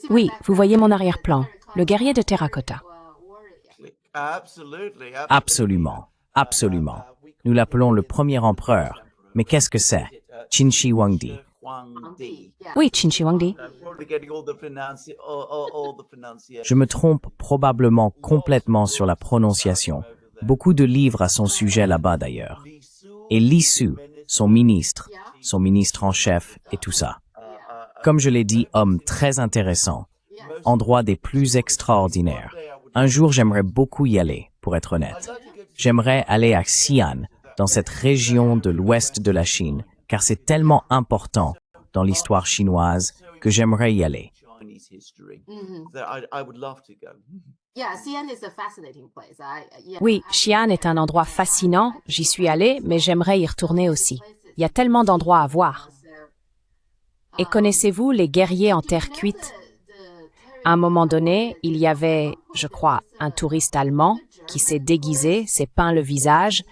Oui, vous voyez mon arrière-plan, le guerrier de terracotta. Absolument, absolument. Nous l'appelons le premier empereur. Mais qu'est-ce que c'est? Qin Shi Huangdi. Oui, Qin Shi Huangdi. Je me trompe probablement complètement sur la prononciation. Beaucoup de livres à son sujet là-bas d'ailleurs. Et Li Su, son ministre en chef et tout ça. Comme je l'ai dit, homme très intéressant. Endroit des plus extraordinaires. Un jour, j'aimerais beaucoup y aller, pour être honnête. J'aimerais aller à Xi'an, dans cette région de l'ouest de la Chine, car c'est tellement important dans l'histoire chinoise que j'aimerais y aller. Oui, Xi'an est un endroit fascinant, j'y suis allée, mais j'aimerais y retourner aussi. Il y a tellement d'endroits à voir. Et connaissez-vous les guerriers en terre cuite? À un moment donné, il y avait, je crois, un touriste allemand qui s'est déguisé, s'est peint le visage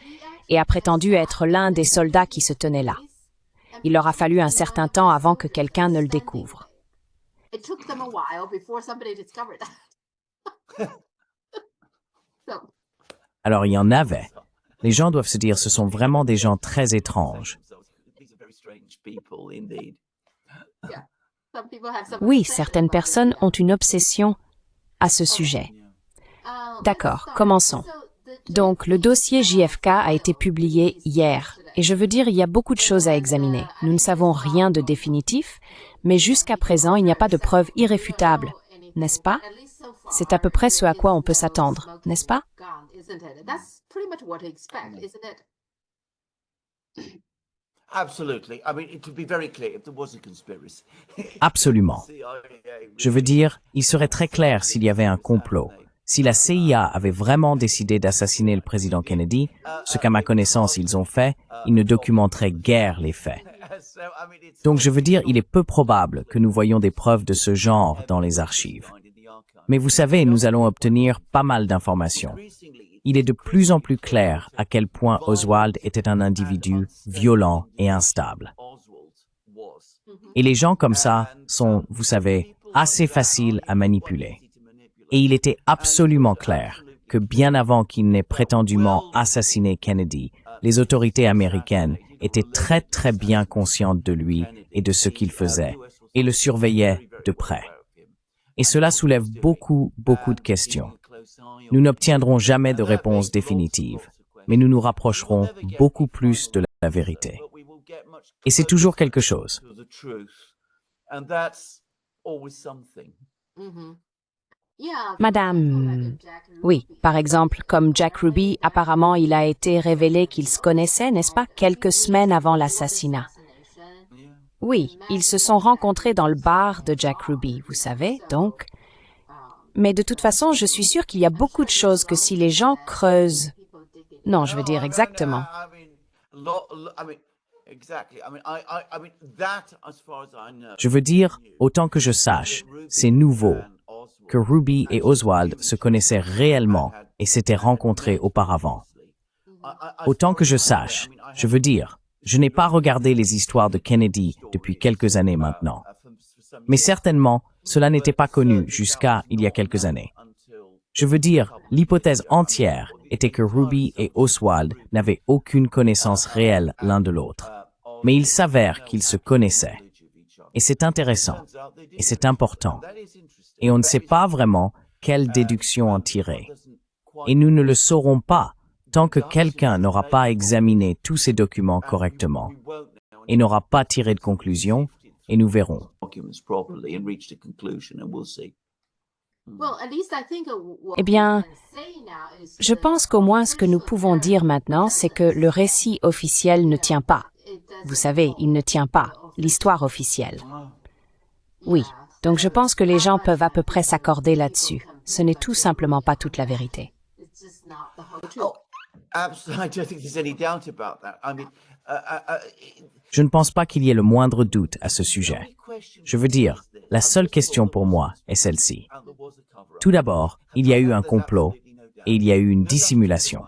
et a prétendu être l'un des soldats qui se tenaient là. Il leur a fallu un certain temps avant que quelqu'un ne le découvre. Alors il y en avait. Les gens doivent se dire, ce sont vraiment des gens très étranges. Oui, certaines personnes ont une obsession à ce sujet. D'accord, commençons. Donc, le dossier JFK a été publié hier. Et je veux dire, il y a beaucoup de choses à examiner. Nous ne savons rien de définitif, mais jusqu'à présent, il n'y a pas de preuves irréfutables, n'est-ce pas? C'est à peu près ce à quoi on peut s'attendre, n'est-ce pas? Absolument. Je veux dire, il serait très clair s'il y avait un complot. Si la CIA avait vraiment décidé d'assassiner le président Kennedy, ce qu'à ma connaissance ils ont fait, ils ne documenteraient guère les faits. Donc je veux dire, il est peu probable que nous voyions des preuves de ce genre dans les archives. Mais vous savez, nous allons obtenir pas mal d'informations. Il est de plus en plus clair à quel point Oswald était un individu violent et instable. Et les gens comme ça sont, vous savez, assez faciles à manipuler. Et il était absolument clair que bien avant qu'il n'ait prétendument assassiné Kennedy, les autorités américaines étaient très bien conscientes de lui et de ce qu'il faisait, et le surveillaient de près. Et cela soulève beaucoup de questions. Nous n'obtiendrons jamais de réponse définitive, mais nous nous rapprocherons beaucoup plus de la vérité. Et c'est toujours quelque chose. Madame, oui, par exemple, comme Jack Ruby, apparemment il a été révélé qu'ils se connaissaient, n'est-ce pas, quelques semaines avant l'assassinat. Oui, ils se sont rencontrés dans le bar de Jack Ruby, vous savez, donc. Mais de toute façon, je suis sûre qu'il y a beaucoup de choses que si les gens creusent... Non, je veux dire exactement. Je veux dire, autant que je sache, c'est nouveau, que Ruby et Oswald se connaissaient réellement et s'étaient rencontrés auparavant. Autant que je sache, je veux dire, je n'ai pas regardé les histoires de Kennedy depuis quelques années maintenant. Mais certainement, cela n'était pas connu jusqu'à il y a quelques années. Je veux dire, l'hypothèse entière était que Ruby et Oswald n'avaient aucune connaissance réelle l'un de l'autre. Mais il s'avère qu'ils se connaissaient. Et c'est intéressant. Et c'est important. Et on ne sait pas vraiment quelle déduction en tirer. Et nous ne le saurons pas tant que quelqu'un n'aura pas examiné tous ces documents correctement et n'aura pas tiré de conclusion, et nous verrons. Eh bien, je pense qu'au moins ce que nous pouvons dire maintenant, c'est que le récit officiel ne tient pas. Vous savez, il ne tient pas, l'histoire officielle. Oui, donc je pense que les gens peuvent à peu près s'accorder là-dessus. Ce n'est tout simplement pas toute la vérité. Je ne pense pas qu'il y ait le moindre doute à ce sujet. Je veux dire, la seule question pour moi est celle-ci. Tout d'abord, il y a eu un complot et il y a eu une dissimulation.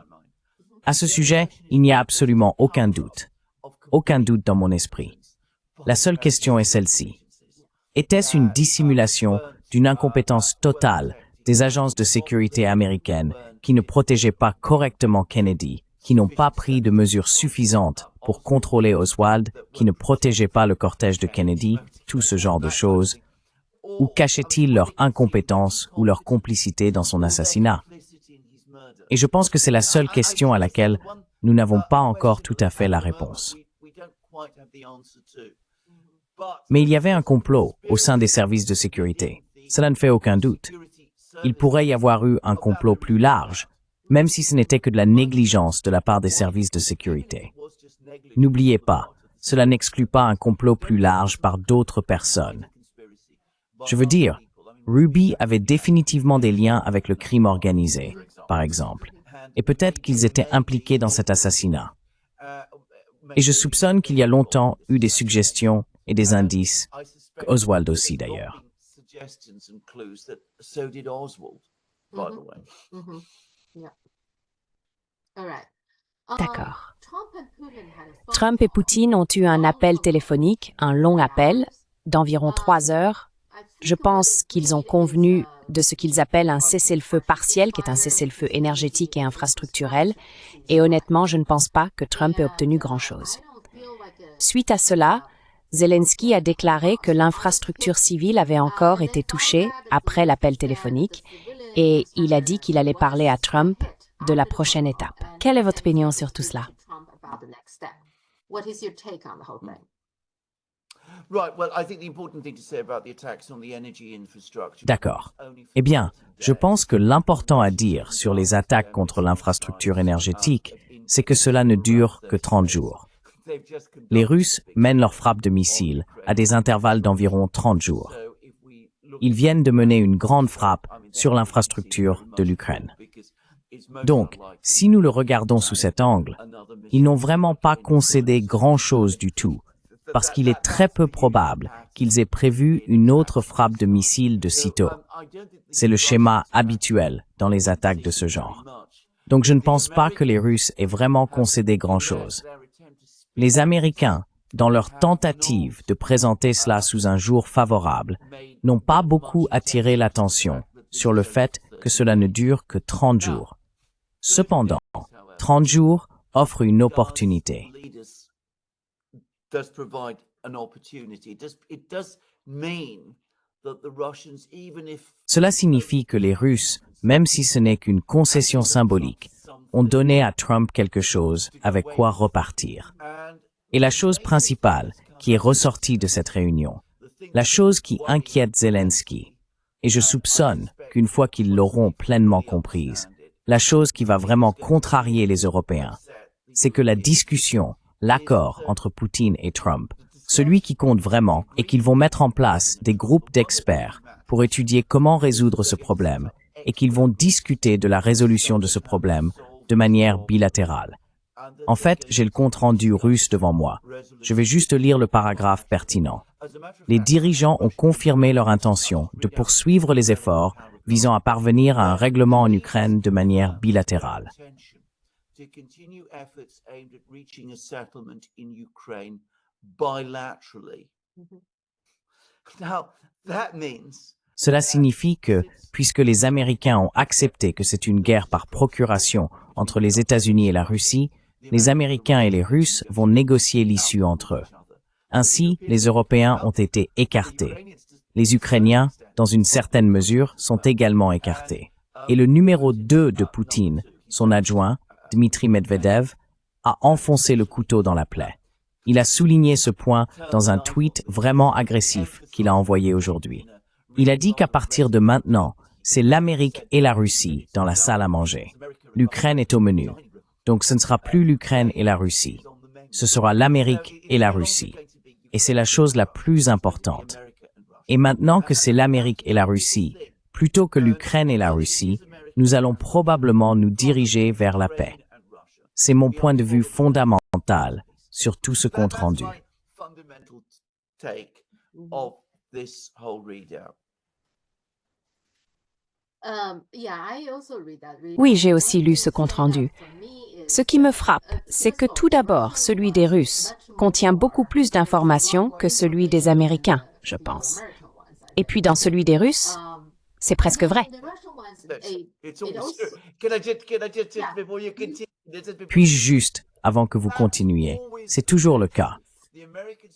À ce sujet, il n'y a absolument aucun doute. Aucun doute dans mon esprit. La seule question est celle-ci. Était-ce une dissimulation d'une incompétence totale des agences de sécurité américaines qui ne protégeaient pas correctement Kennedy, qui n'ont pas pris de mesures suffisantes pour contrôler Oswald, qui ne protégeaient pas le cortège de Kennedy, tout ce genre de choses? Ou cachaient-ils leur incompétence ou leur complicité dans son assassinat? Et je pense que c'est la seule question à laquelle nous n'avons pas encore tout à fait la réponse. Mais il y avait un complot au sein des services de sécurité. Cela ne fait aucun doute. Il pourrait y avoir eu un complot plus large, même si ce n'était que de la négligence de la part des services de sécurité. N'oubliez pas, cela n'exclut pas un complot plus large par d'autres personnes. Je veux dire, Ruby avait définitivement des liens avec le crime organisé, par exemple, et peut-être qu'ils étaient impliqués dans cet assassinat. Et je soupçonne qu'il y a longtemps eu des suggestions et des indices, Oswald aussi d'ailleurs. D'accord. Trump et Poutine ont eu un appel téléphonique, un long appel, d'environ 3 heures. Je pense qu'ils ont convenu de ce qu'ils appellent un cessez-le-feu partiel, qui est un cessez-le-feu énergétique et infrastructurel, et honnêtement, je ne pense pas que Trump ait obtenu grand-chose. Suite à cela, Zelensky a déclaré que l'infrastructure civile avait encore été touchée après l'appel téléphonique, et il a dit qu'il allait parler à Trump de la prochaine étape. Quelle est votre opinion sur tout cela? D'accord. Eh bien, je pense que l'important à dire sur les attaques contre l'infrastructure énergétique, c'est que cela ne dure que 30 jours. Les Russes mènent leurs frappes de missiles à des intervalles d'environ 30 jours. Ils viennent de mener une grande frappe sur l'infrastructure de l'Ukraine. Donc, si nous le regardons sous cet angle, ils n'ont vraiment pas concédé grand-chose du tout, parce qu'il est très peu probable qu'ils aient prévu une autre frappe de missiles de sitôt. C'est le schéma habituel dans les attaques de ce genre. Donc je ne pense pas que les Russes aient vraiment concédé grand-chose. Les Américains, dans leur tentative de présenter cela sous un jour favorable, n'ont pas beaucoup attiré l'attention sur le fait que cela ne dure que 30 jours. Cependant, 30 jours offrent une opportunité. Cela signifie que les Russes, même si ce n'est qu'une concession symbolique, ont donné à Trump quelque chose avec quoi repartir. Et la chose principale qui est ressortie de cette réunion, la chose qui inquiète Zelensky, et je soupçonne qu'une fois qu'ils l'auront pleinement comprise, la chose qui va vraiment contrarier les Européens, c'est que la discussion, l'accord entre Poutine et Trump, celui qui compte vraiment est qu'ils vont mettre en place des groupes d'experts pour étudier comment résoudre ce problème et qu'ils vont discuter de la résolution de ce problème de manière bilatérale. En fait, j'ai le compte-rendu russe devant moi. Je vais juste lire le paragraphe pertinent. Les dirigeants ont confirmé leur intention de poursuivre les efforts visant à parvenir à un règlement en Ukraine de manière bilatérale. Cela signifie que, puisque les Américains ont accepté que c'est une guerre par procuration entre les États-Unis et la Russie, les Américains et les Russes vont négocier l'issue entre eux. Ainsi, les Européens ont été écartés. Les Ukrainiens, dans une certaine mesure, sont également écartés. Et le numéro 2 de Poutine, son adjoint, Dmitri Medvedev, a enfoncé le couteau dans la plaie. Il a souligné ce point dans un tweet vraiment agressif qu'il a envoyé aujourd'hui. Il a dit qu'à partir de maintenant, c'est l'Amérique et la Russie dans la salle à manger. L'Ukraine est au menu. Donc ce ne sera plus l'Ukraine et la Russie. Ce sera l'Amérique et la Russie. Et c'est la chose la plus importante. Et maintenant que c'est l'Amérique et la Russie, plutôt que l'Ukraine et la Russie, nous allons probablement nous diriger vers la paix. C'est mon point de vue fondamental sur tout ce compte-rendu. Oui, j'ai aussi lu ce compte-rendu. Ce qui me frappe, c'est que tout d'abord, celui des Russes contient beaucoup plus d'informations que celui des Américains, je pense. Et puis dans celui des Russes, c'est presque vrai. Puis-je juste, avant que vous continuiez, c'est toujours le cas.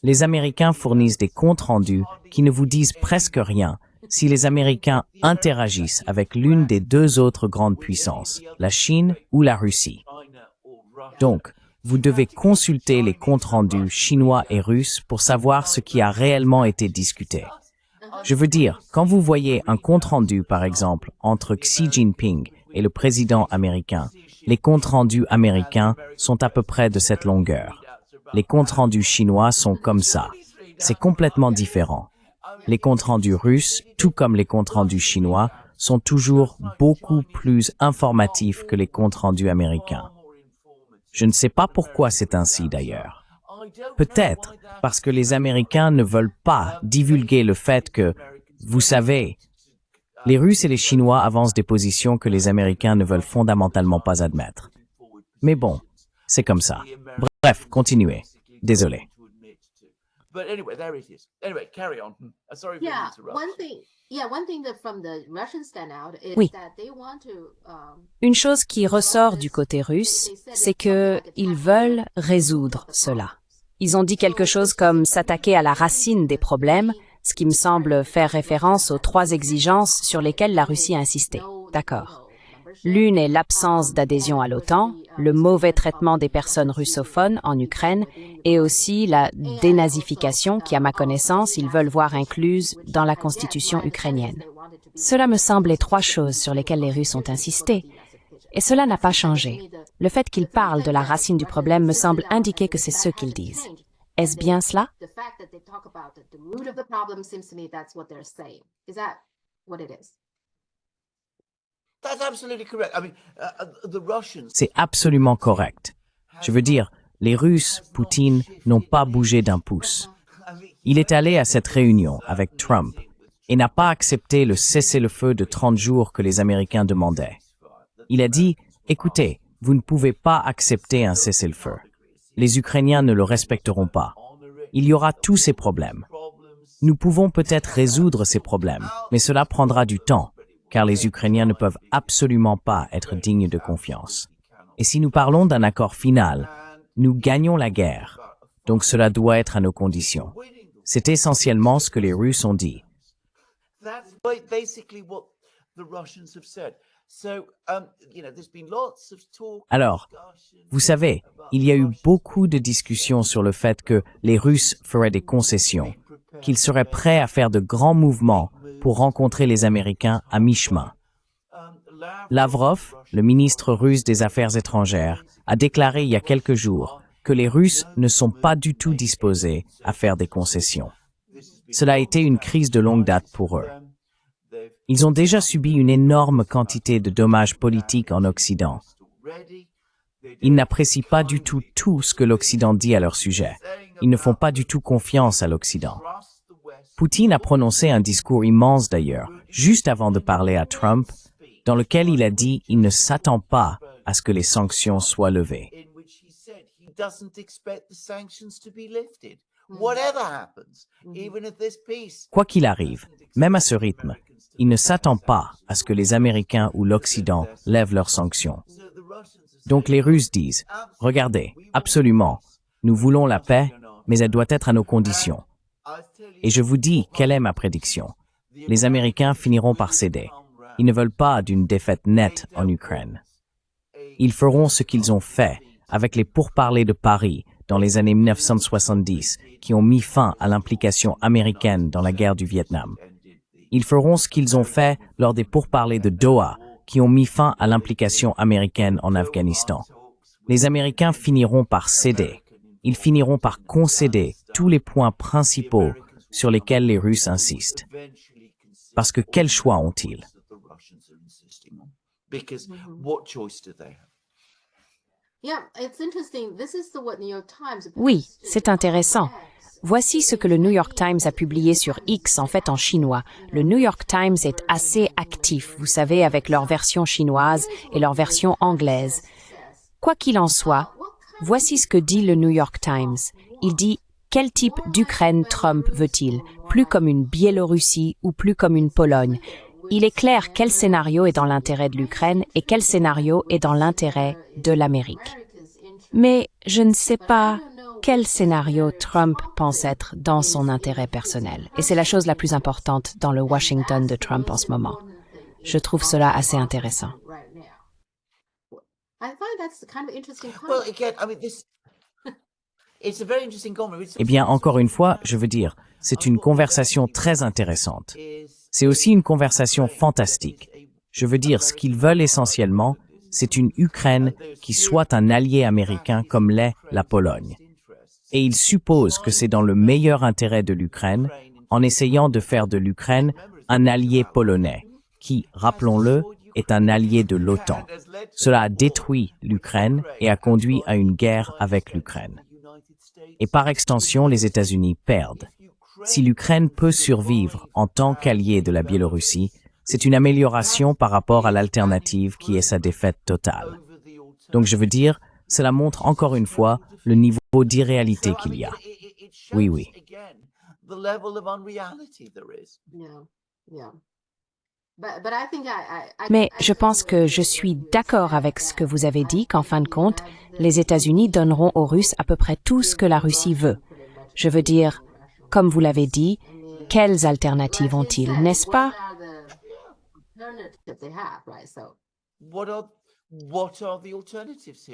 Les Américains fournissent des comptes rendus qui ne vous disent presque rien si les Américains interagissent avec l'une des deux autres grandes puissances, la Chine ou la Russie. Donc, vous devez consulter les comptes rendus chinois et russes pour savoir ce qui a réellement été discuté. Je veux dire, quand vous voyez un compte rendu, par exemple, entre Xi Jinping et le président américain, les comptes rendus américains sont à peu près de cette longueur. Les comptes rendus chinois sont comme ça. C'est complètement différent. Les comptes rendus russes, tout comme les comptes rendus chinois, sont toujours beaucoup plus informatifs que les comptes rendus américains. Je ne sais pas pourquoi c'est ainsi d'ailleurs. Peut-être parce que les Américains ne veulent pas divulguer le fait que, vous savez, les Russes et les Chinois avancent des positions que les Américains ne veulent fondamentalement pas admettre. Mais bon, c'est comme ça. Bref, continuez. Désolé. Oui. Une chose qui ressort du côté russe, c'est qu'ils veulent résoudre cela. Ils ont dit quelque chose comme s'attaquer à la racine des problèmes, ce qui me semble faire référence aux 3 exigences sur lesquelles la Russie a insisté. D'accord. L'une est l'absence d'adhésion à l'OTAN, le mauvais traitement des personnes russophones en Ukraine et aussi la dénazification qui, à ma connaissance, ils veulent voir incluse dans la constitution ukrainienne. Cela me semble les 3 choses sur lesquelles les Russes ont insisté. Et cela n'a pas changé. Le fait qu'ils parlent de la racine du problème me semble indiquer que c'est ce qu'ils disent. Est-ce bien cela? C'est absolument correct. Je veux dire, les Russes, Poutine, n'ont pas bougé d'un pouce. Il est allé à cette réunion avec Trump et n'a pas accepté le cessez-le-feu de 30 jours que les Américains demandaient. Il a dit, écoutez, vous ne pouvez pas accepter un cessez-le-feu. Les Ukrainiens ne le respecteront pas. Il y aura tous ces problèmes. Nous pouvons peut-être résoudre ces problèmes, mais cela prendra du temps, car les Ukrainiens ne peuvent absolument pas être dignes de confiance. Et si nous parlons d'un accord final, nous gagnons la guerre, donc cela doit être à nos conditions. C'est essentiellement ce que les Russes ont dit. Alors, vous savez, il y a eu beaucoup de discussions sur le fait que les Russes feraient des concessions, qu'ils seraient prêts à faire de grands mouvements pour rencontrer les Américains à mi-chemin. Lavrov, le ministre russe des Affaires étrangères, a déclaré il y a quelques jours que les Russes ne sont pas du tout disposés à faire des concessions. Cela a été une crise de longue date pour eux. Ils ont déjà subi une énorme quantité de dommages politiques en Occident. Ils n'apprécient pas du tout ce que l'Occident dit à leur sujet. Ils ne font pas du tout confiance à l'Occident. Poutine a prononcé un discours immense d'ailleurs, juste avant de parler à Trump, dans lequel il a dit qu'il ne s'attend pas à ce que les sanctions soient levées. Quoi qu'il arrive, même à ce rythme, il ne s'attend pas à ce que les Américains ou l'Occident lèvent leurs sanctions. Donc les Russes disent, regardez, absolument, nous voulons la paix, mais elle doit être à nos conditions. Et je vous dis, quelle est ma prédiction? Les Américains finiront par céder. Ils ne veulent pas d'une défaite nette en Ukraine. Ils feront ce qu'ils ont fait avec les pourparlers de Paris dans les années 1970 qui ont mis fin à l'implication américaine dans la guerre du Vietnam. Ils feront ce qu'ils ont fait lors des pourparlers de Doha qui ont mis fin à l'implication américaine en Afghanistan. Les Américains finiront par céder. Ils finiront par concéder tous les points principaux sur lesquels les Russes insistent. Parce que quel choix ont-ils? Oui, c'est intéressant. Voici ce que le New York Times a publié sur X, en fait en chinois. Le New York Times est assez actif, vous savez, avec leur version chinoise et leur version anglaise. Quoi qu'il en soit, voici ce que dit le New York Times. Il dit Quel type d'Ukraine Trump veut-il? Plus comme une Biélorussie ou plus comme une Pologne? Il est clair quel scénario est dans l'intérêt de l'Ukraine et quel scénario est dans l'intérêt de l'Amérique. Mais je ne sais pas quel scénario Trump pense être dans son intérêt personnel. Et c'est la chose la plus importante dans le Washington de Trump en ce moment. Je trouve cela assez intéressant. Eh bien, encore une fois, je veux dire, c'est une conversation très intéressante. C'est aussi une conversation fantastique. Je veux dire, ce qu'ils veulent essentiellement, c'est une Ukraine qui soit un allié américain comme l'est la Pologne. Et ils supposent que c'est dans le meilleur intérêt de l'Ukraine, en essayant de faire de l'Ukraine un allié polonais, qui, rappelons-le, est un allié de l'OTAN. Cela a détruit l'Ukraine et a conduit à une guerre avec l'Ukraine. Et par extension, les États-Unis perdent. Si l'Ukraine peut survivre en tant qu'allié de la Biélorussie, c'est une amélioration par rapport à l'alternative qui est sa défaite totale. Donc je veux dire, cela montre encore une fois le niveau d'irréalité qu'il y a. Oui, oui. Mais je pense que je suis d'accord avec ce que vous avez dit qu'en fin de compte, les États-Unis donneront aux Russes à peu près tout ce que la Russie veut. Je veux dire, comme vous l'avez dit, quelles alternatives ont-ils, n'est-ce pas?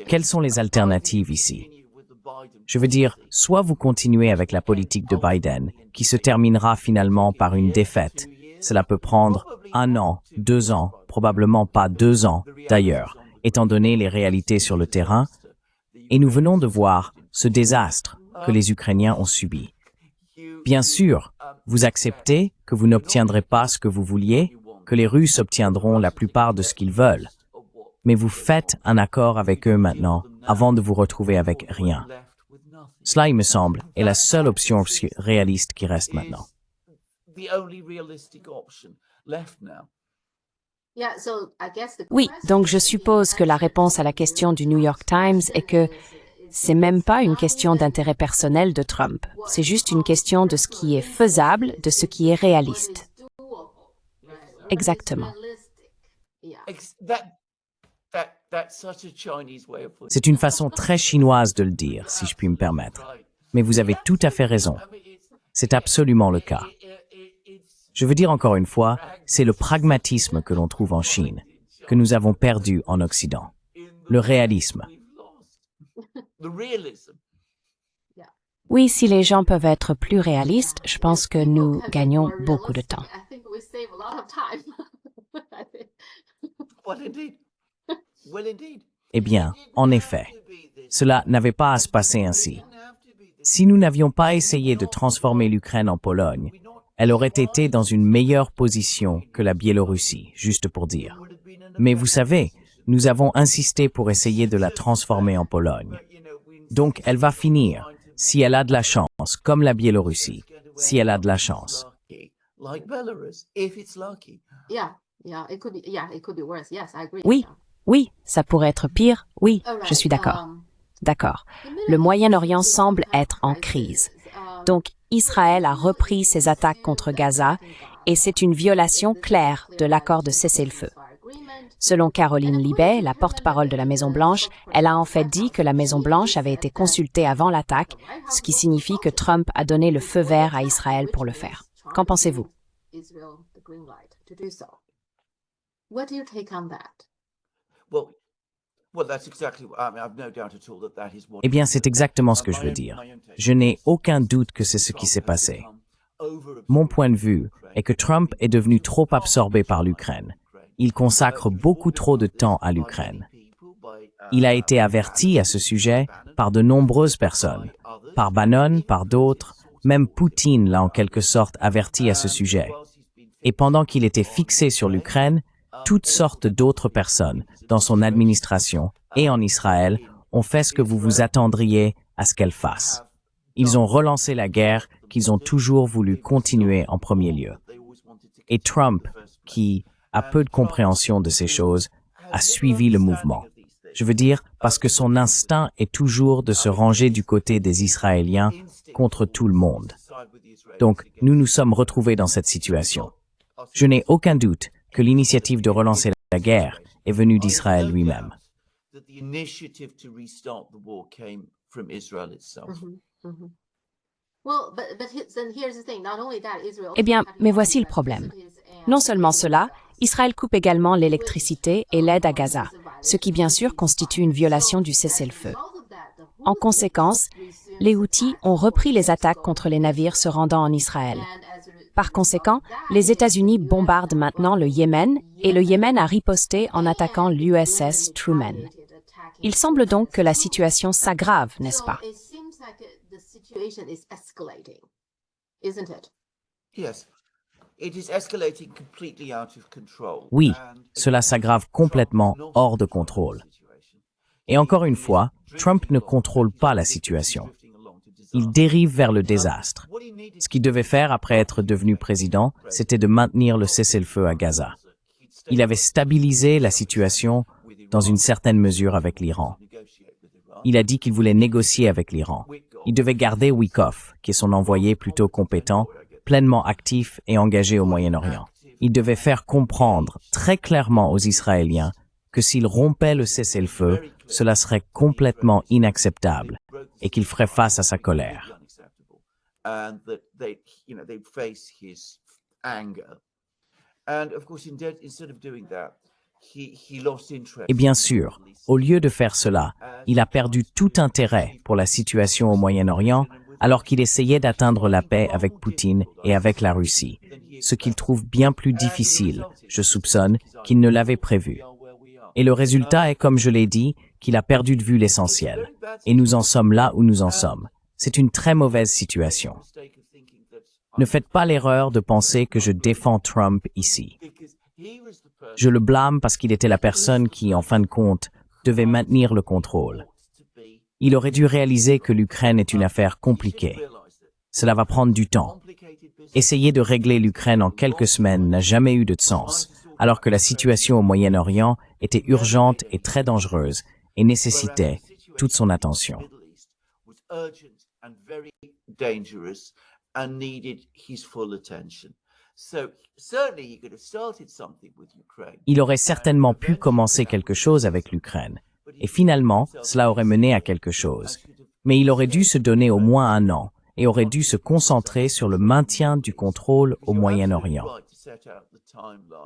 Quelles sont les alternatives ici? Je veux dire, soit vous continuez avec la politique de Biden, qui se terminera finalement par une défaite. Cela peut prendre 1 an, 2 ans, probablement pas 2 ans, d'ailleurs, étant donné les réalités sur le terrain. Et nous venons de voir ce désastre que les Ukrainiens ont subi. Bien sûr, vous acceptez que vous n'obtiendrez pas ce que vous vouliez, que les Russes obtiendront la plupart de ce qu'ils veulent. Mais vous faites un accord avec eux maintenant, avant de vous retrouver avec rien. Cela, il me semble, est la seule option réaliste qui reste maintenant. Oui, donc je suppose que la réponse à la question du New York Times est que c'est même pas une question d'intérêt personnel de Trump. C'est juste une question de ce qui est faisable, de ce qui est réaliste. Exactement. C'est une façon très chinoise de le dire, si je puis me permettre. Mais vous avez tout à fait raison. C'est absolument le cas. Je veux dire encore une fois, c'est le pragmatisme que l'on trouve en Chine, que nous avons perdu en Occident. Le réalisme. Oui, si les gens peuvent être plus réalistes, je pense que nous gagnons beaucoup de temps. Eh bien, en effet, cela n'avait pas à se passer ainsi. Si nous n'avions pas essayé de transformer l'Ukraine en Pologne, elle aurait été dans une meilleure position que la Biélorussie, juste pour dire. Mais vous savez, nous avons insisté pour essayer de la transformer en Pologne. Donc, elle va finir, si elle a de la chance, comme la Biélorussie, si elle a de la chance. Oui, oui, ça pourrait être pire, oui, je suis d'accord. D'accord. Le Moyen-Orient semble être en crise. Donc, Israël a repris ses attaques contre Gaza et c'est une violation claire de l'accord de cessez-le-feu. Selon Caroline Libet, la porte-parole de la Maison-Blanche, elle a en fait dit que la Maison-Blanche avait été consultée avant l'attaque, ce qui signifie que Trump a donné le feu vert à Israël pour le faire. Qu'en pensez-vous? Eh bien, c'est exactement ce que je veux dire. Je n'ai aucun doute que c'est ce qui s'est passé. Mon point de vue est que Trump est devenu trop absorbé par l'Ukraine. Il consacre beaucoup trop de temps à l'Ukraine. Il a été averti à ce sujet par de nombreuses personnes, par Bannon, par d'autres, même Poutine l'a en quelque sorte averti à ce sujet. Et pendant qu'il était fixé sur l'Ukraine, toutes sortes d'autres personnes, dans son administration et en Israël, ont fait ce que vous vous attendriez à ce qu'elles fassent. Ils ont relancé la guerre qu'ils ont toujours voulu continuer en premier lieu. Et Trump, qui a peu de compréhension de ces choses, a suivi le mouvement. Je veux dire, parce que son instinct est toujours de se ranger du côté des Israéliens contre tout le monde. Donc, nous nous sommes retrouvés dans cette situation. Je n'ai aucun doute que l'initiative de relancer la guerre est venue d'Israël lui-même. Eh bien, mais voici le problème. Non seulement cela, Israël coupe également l'électricité et l'aide à Gaza, ce qui bien sûr constitue une violation du cessez-le-feu. En conséquence, les Houthis ont repris les attaques contre les navires se rendant en Israël. Par conséquent, les États-Unis bombardent maintenant le Yémen et le Yémen a riposté en attaquant l'USS Truman. Il semble donc que la situation s'aggrave, n'est-ce pas? Oui, cela s'aggrave complètement hors de contrôle. Et encore une fois, Trump ne contrôle pas la situation. Il dérive vers le désastre. Ce qu'il devait faire après être devenu président, c'était de maintenir le cessez-le-feu à Gaza. Il avait stabilisé la situation dans une certaine mesure avec l'Iran. Il a dit qu'il voulait négocier avec l'Iran. Il devait garder Wikoff, qui est son envoyé plutôt compétent, pleinement actif et engagé au Moyen-Orient. Il devait faire comprendre très clairement aux Israéliens que s'il rompait le cessez-le-feu, cela serait complètement inacceptable et qu'il ferait face à sa colère. Et bien sûr, au lieu de faire cela, il a perdu tout intérêt pour la situation au Moyen-Orient alors qu'il essayait d'atteindre la paix avec Poutine et avec la Russie, ce qu'il trouve bien plus difficile, je soupçonne, qu'il ne l'avait prévu. Et le résultat est, comme je l'ai dit, qu'il a perdu de vue l'essentiel. Et nous en sommes là où nous en sommes. C'est une très mauvaise situation. Ne faites pas l'erreur de penser que je défends Trump ici. Je le blâme parce qu'il était la personne qui, en fin de compte, devait maintenir le contrôle. Il aurait dû réaliser que l'Ukraine est une affaire compliquée. Cela va prendre du temps. Essayer de régler l'Ukraine en quelques semaines n'a jamais eu de sens, alors que la situation au Moyen-Orient était urgente et très dangereuse et nécessitait toute son attention. Il aurait certainement pu commencer quelque chose avec l'Ukraine, et finalement, cela aurait mené à quelque chose. Mais il aurait dû se donner au moins 1 an, et aurait dû se concentrer sur le maintien du contrôle au Moyen-Orient.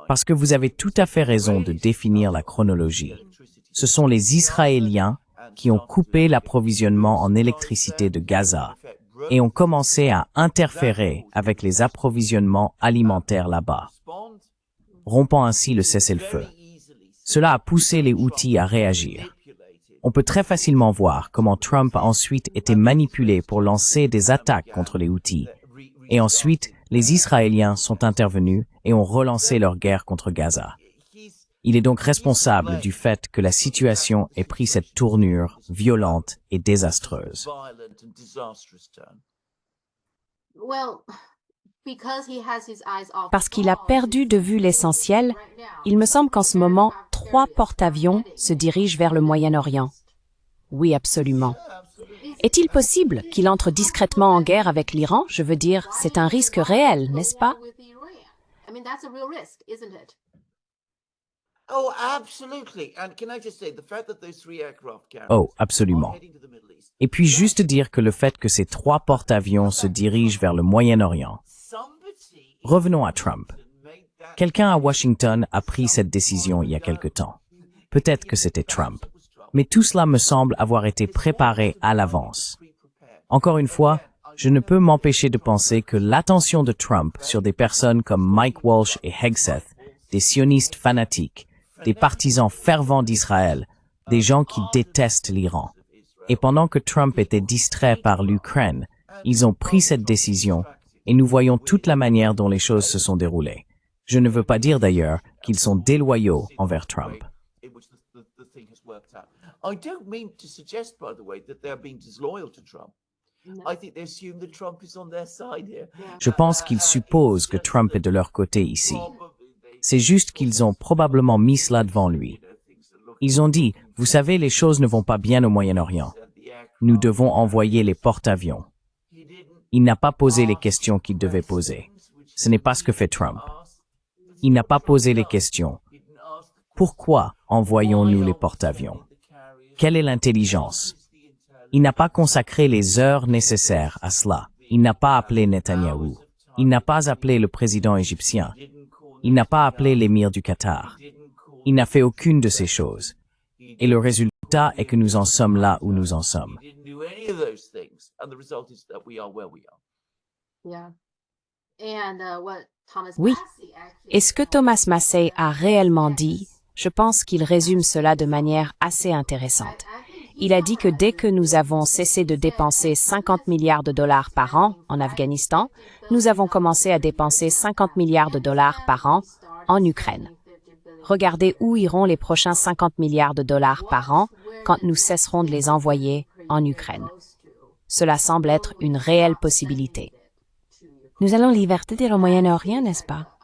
Parce que vous avez tout à fait raison de définir la chronologie. Ce sont les Israéliens qui ont coupé l'approvisionnement en électricité de Gaza et ont commencé à interférer avec les approvisionnements alimentaires là-bas, rompant ainsi le cessez-le-feu. Cela a poussé les Houthis à réagir. On peut très facilement voir comment Trump a ensuite été manipulé pour lancer des attaques contre les Houthis. Et ensuite, les Israéliens sont intervenus et ont relancé leur guerre contre Gaza. Il est donc responsable du fait que la situation ait pris cette tournure violente et désastreuse. Parce qu'il a perdu de vue l'essentiel, il me semble qu'en ce moment, 3 porte-avions se dirigent vers le Moyen-Orient. Oui, absolument. Est-il possible qu'il entre discrètement en guerre avec l'Iran? Je veux dire, c'est un risque réel, n'est-ce pas? Oh, absolument. Et puis juste dire que le fait que ces 3 porte-avions se dirigent vers le Moyen-Orient. Revenons à Trump. Quelqu'un à Washington a pris cette décision il y a quelque temps. Peut-être que c'était Trump. Mais tout cela me semble avoir été préparé à l'avance. Encore une fois, je ne peux m'empêcher de penser que l'attention de Trump sur des personnes comme Mike Walsh et Hegseth, des sionistes fanatiques, des partisans fervents d'Israël, des gens qui détestent l'Iran. Et pendant que Trump était distrait par l'Ukraine, ils ont pris cette décision et nous voyons toute la manière dont les choses se sont déroulées. Je ne veux pas dire d'ailleurs qu'ils sont déloyaux envers Trump. Je pense qu'ils supposent que Trump est de leur côté ici. C'est juste qu'ils ont probablement mis cela devant lui. Ils ont dit, Vous savez, les choses ne vont pas bien au Moyen-Orient. Nous devons envoyer les porte-avions. Il n'a pas posé les questions qu'il devait poser. Ce n'est pas ce que fait Trump. Il n'a pas posé les questions. Pourquoi envoyons-nous les porte-avions? Quelle est l'intelligence? Il n'a pas consacré les heures nécessaires à cela. Il n'a pas appelé Netanyahou. Il n'a pas appelé le président égyptien. Il n'a pas appelé l'émir du Qatar. Il n'a fait aucune de ces choses. Et le résultat est que nous en sommes là où nous en sommes. Oui. Et ce que Thomas Massey a réellement dit, je pense qu'il résume cela de manière assez intéressante. Il a dit que dès que nous avons cessé de dépenser 50 milliards de dollars par an en Afghanistan, nous avons commencé à dépenser 50 milliards de dollars par an en Ukraine. Regardez où iront les prochains 50 milliards de dollars par an quand nous cesserons de les envoyer en Ukraine. Cela semble être une réelle possibilité. Nous allons l'hiver au Moyen-Orient, n'est-ce pas?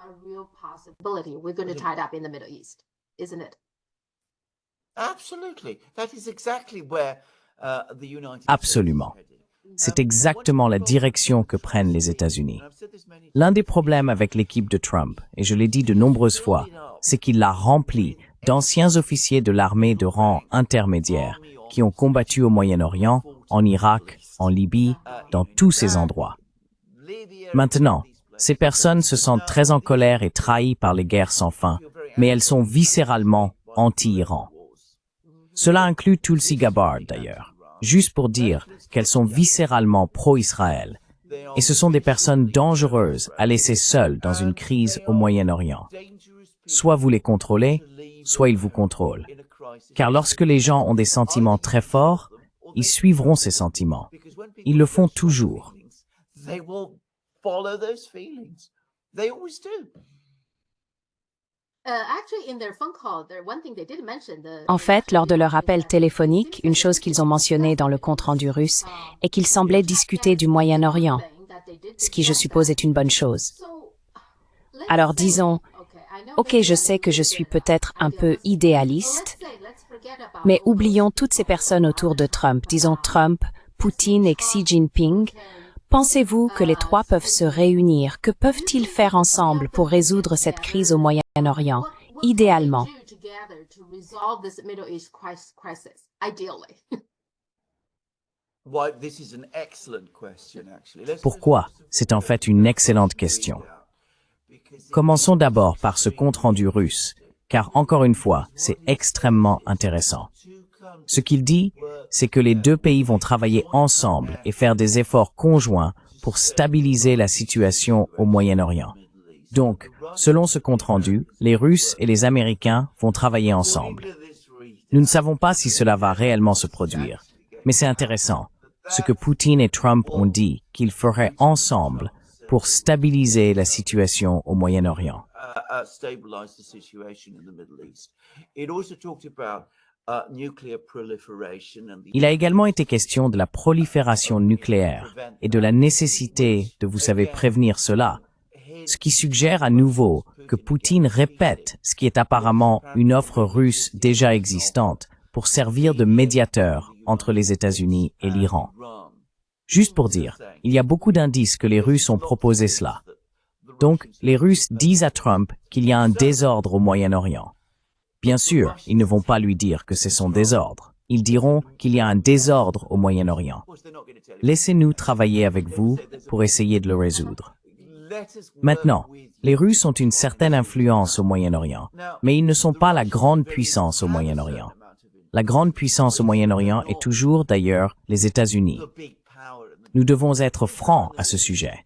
Absolument. C'est exactement la direction que prennent les États-Unis. L'un des problèmes avec l'équipe de Trump, et je l'ai dit de nombreuses fois, c'est qu'il l'a rempli d'anciens officiers de l'armée de rang intermédiaire qui ont combattu au Moyen-Orient, en Irak, en Libye, dans tous ces endroits. Maintenant, ces personnes se sentent très en colère et trahies par les guerres sans fin, mais elles sont viscéralement anti-Iran. Cela inclut Tulsi Gabbard d'ailleurs, juste pour dire qu'elles sont viscéralement pro-Israël. Et ce sont des personnes dangereuses à laisser seules dans une crise au Moyen-Orient. Soit vous les contrôlez, soit ils vous contrôlent. Car lorsque les gens ont des sentiments très forts, ils suivront ces sentiments. Ils le font toujours. En fait, lors de leur appel téléphonique, une chose qu'ils ont mentionnée dans le compte-rendu russe est qu'ils semblaient discuter du Moyen-Orient, ce qui, je suppose, est une bonne chose. Alors disons, ok, je sais que je suis peut-être un peu idéaliste, mais oublions toutes ces personnes autour de Trump, disons Trump, Poutine et Xi Jinping. Pensez-vous que les trois peuvent se réunir? Que peuvent-ils faire ensemble pour résoudre cette crise au Moyen-Orient, idéalement? Pourquoi? C'est en fait une excellente question. Commençons d'abord par ce compte-rendu russe, car encore une fois, c'est extrêmement intéressant. Ce qu'il dit, c'est que les deux pays vont travailler ensemble et faire des efforts conjoints pour stabiliser la situation au Moyen-Orient. Donc, selon ce compte-rendu, les Russes et les Américains vont travailler ensemble. Nous ne savons pas si cela va réellement se produire, mais c'est intéressant, ce que Poutine et Trump ont dit qu'ils feraient ensemble pour stabiliser la situation au Moyen-Orient. Il a également été question de la prolifération nucléaire et de la nécessité de, vous savez, prévenir cela, ce qui suggère à nouveau que Poutine répète ce qui est apparemment une offre russe déjà existante pour servir de médiateur entre les États-Unis et l'Iran. Juste pour dire, il y a beaucoup d'indices que les Russes ont proposé cela. Donc, les Russes disent à Trump qu'il y a un désordre au Moyen-Orient. Bien sûr, ils ne vont pas lui dire que c'est son désordre. Ils diront qu'il y a un désordre au Moyen-Orient. Laissez-nous travailler avec vous pour essayer de le résoudre. Maintenant, les Russes ont une certaine influence au Moyen-Orient, mais ils ne sont pas la grande puissance au Moyen-Orient. La grande puissance au Moyen-Orient est toujours, d'ailleurs, les États-Unis. Nous devons être francs à ce sujet.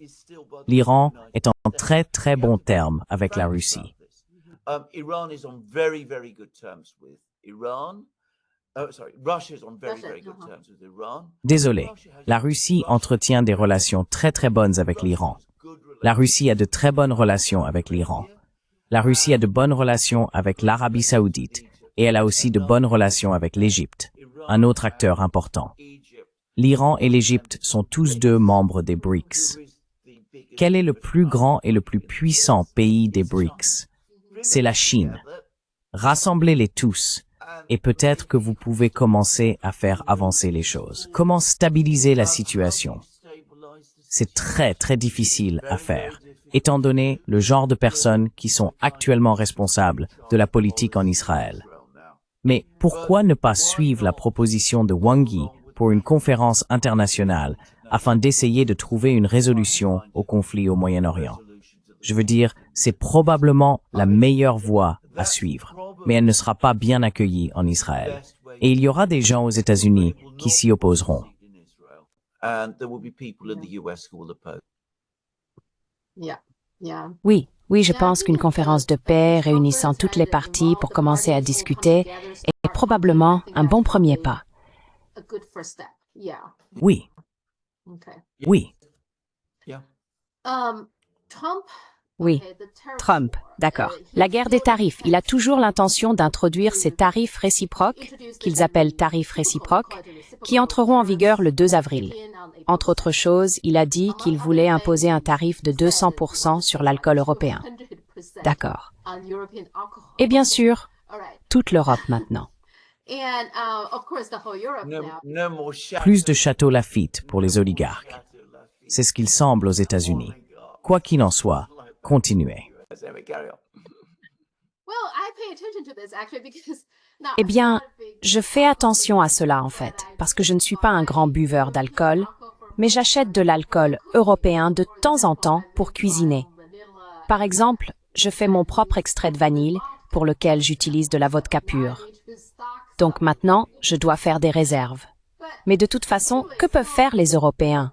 L'Iran est en très très bons termes avec la Russie. Désolé, la Russie entretient des relations très très bonnes avec l'Iran. La Russie a de très bonnes relations avec l'Iran. La Russie a de bonnes relations avec l'Arabie Saoudite et elle a aussi de bonnes relations avec l'Égypte, un autre acteur important. L'Iran et l'Égypte sont tous deux membres des BRICS. Quel est le plus grand et le plus puissant pays des BRICS? C'est la Chine. Rassemblez-les tous. et peut-être que vous pouvez commencer à faire avancer les choses. Comment stabiliser la situation? C'est très, très difficile à faire, étant donné le genre de personnes qui sont actuellement responsables de la politique en Israël. Mais pourquoi ne pas suivre la proposition de Wang Yi pour une conférence internationale afin d'essayer de trouver une résolution au conflit au Moyen-Orient? Je veux dire, c'est probablement la meilleure voie à suivre, mais elle ne sera pas bien accueillie en Israël. Et il y aura des gens aux États-Unis qui s'y opposeront. Oui, oui, je pense qu'une conférence de paix réunissant toutes les parties pour commencer à discuter est probablement un bon premier pas. Oui, oui. Oui, Trump, d'accord. La guerre des tarifs, il a toujours l'intention d'introduire ces tarifs réciproques, qu'ils appellent tarifs réciproques, qui entreront en vigueur le 2 avril. Entre autres choses, il a dit qu'il voulait imposer un tarif de 200% sur l'alcool européen. D'accord. Et bien sûr, toute l'Europe maintenant. Plus de châteaux Lafite pour les oligarques. C'est ce qu'il semble aux États-Unis. Quoi qu'il en soit, continuez. Eh bien, je fais attention à cela en fait, parce que je ne suis pas un grand buveur d'alcool, mais j'achète de l'alcool européen de temps en temps pour cuisiner. Par exemple, je fais mon propre extrait de vanille, pour lequel j'utilise de la vodka pure. Donc maintenant, je dois faire des réserves. Mais de toute façon, que peuvent faire les Européens?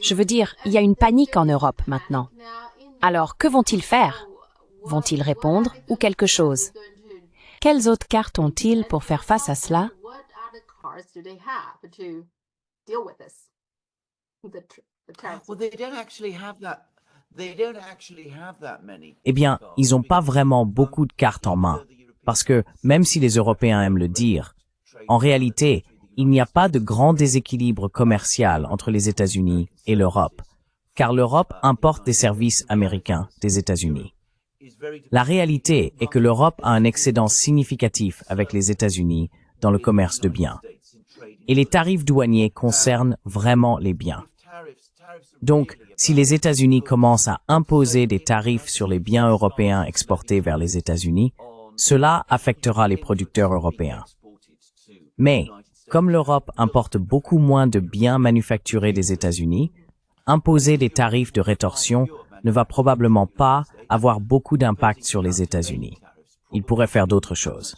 Je veux dire, il y a une panique en Europe maintenant. Alors, que vont-ils faire? Vont-ils répondre ou quelque chose? Quelles autres cartes ont-ils pour faire face à cela? Eh bien, ils n'ont pas vraiment beaucoup de cartes en main, parce que, même si les Européens aiment le dire, en réalité, il n'y a pas de grand déséquilibre commercial entre les États-Unis et l'Europe, car l'Europe importe des services américains des États-Unis. La réalité est que l'Europe a un excédent significatif avec les États-Unis dans le commerce de biens. Et les tarifs douaniers concernent vraiment les biens. Donc, si les États-Unis commencent à imposer des tarifs sur les biens européens exportés vers les États-Unis, cela affectera les producteurs européens. Mais, comme l'Europe importe beaucoup moins de biens manufacturés des États-Unis, imposer des tarifs de rétorsion ne va probablement pas avoir beaucoup d'impact sur les États-Unis. Ils pourraient faire d'autres choses.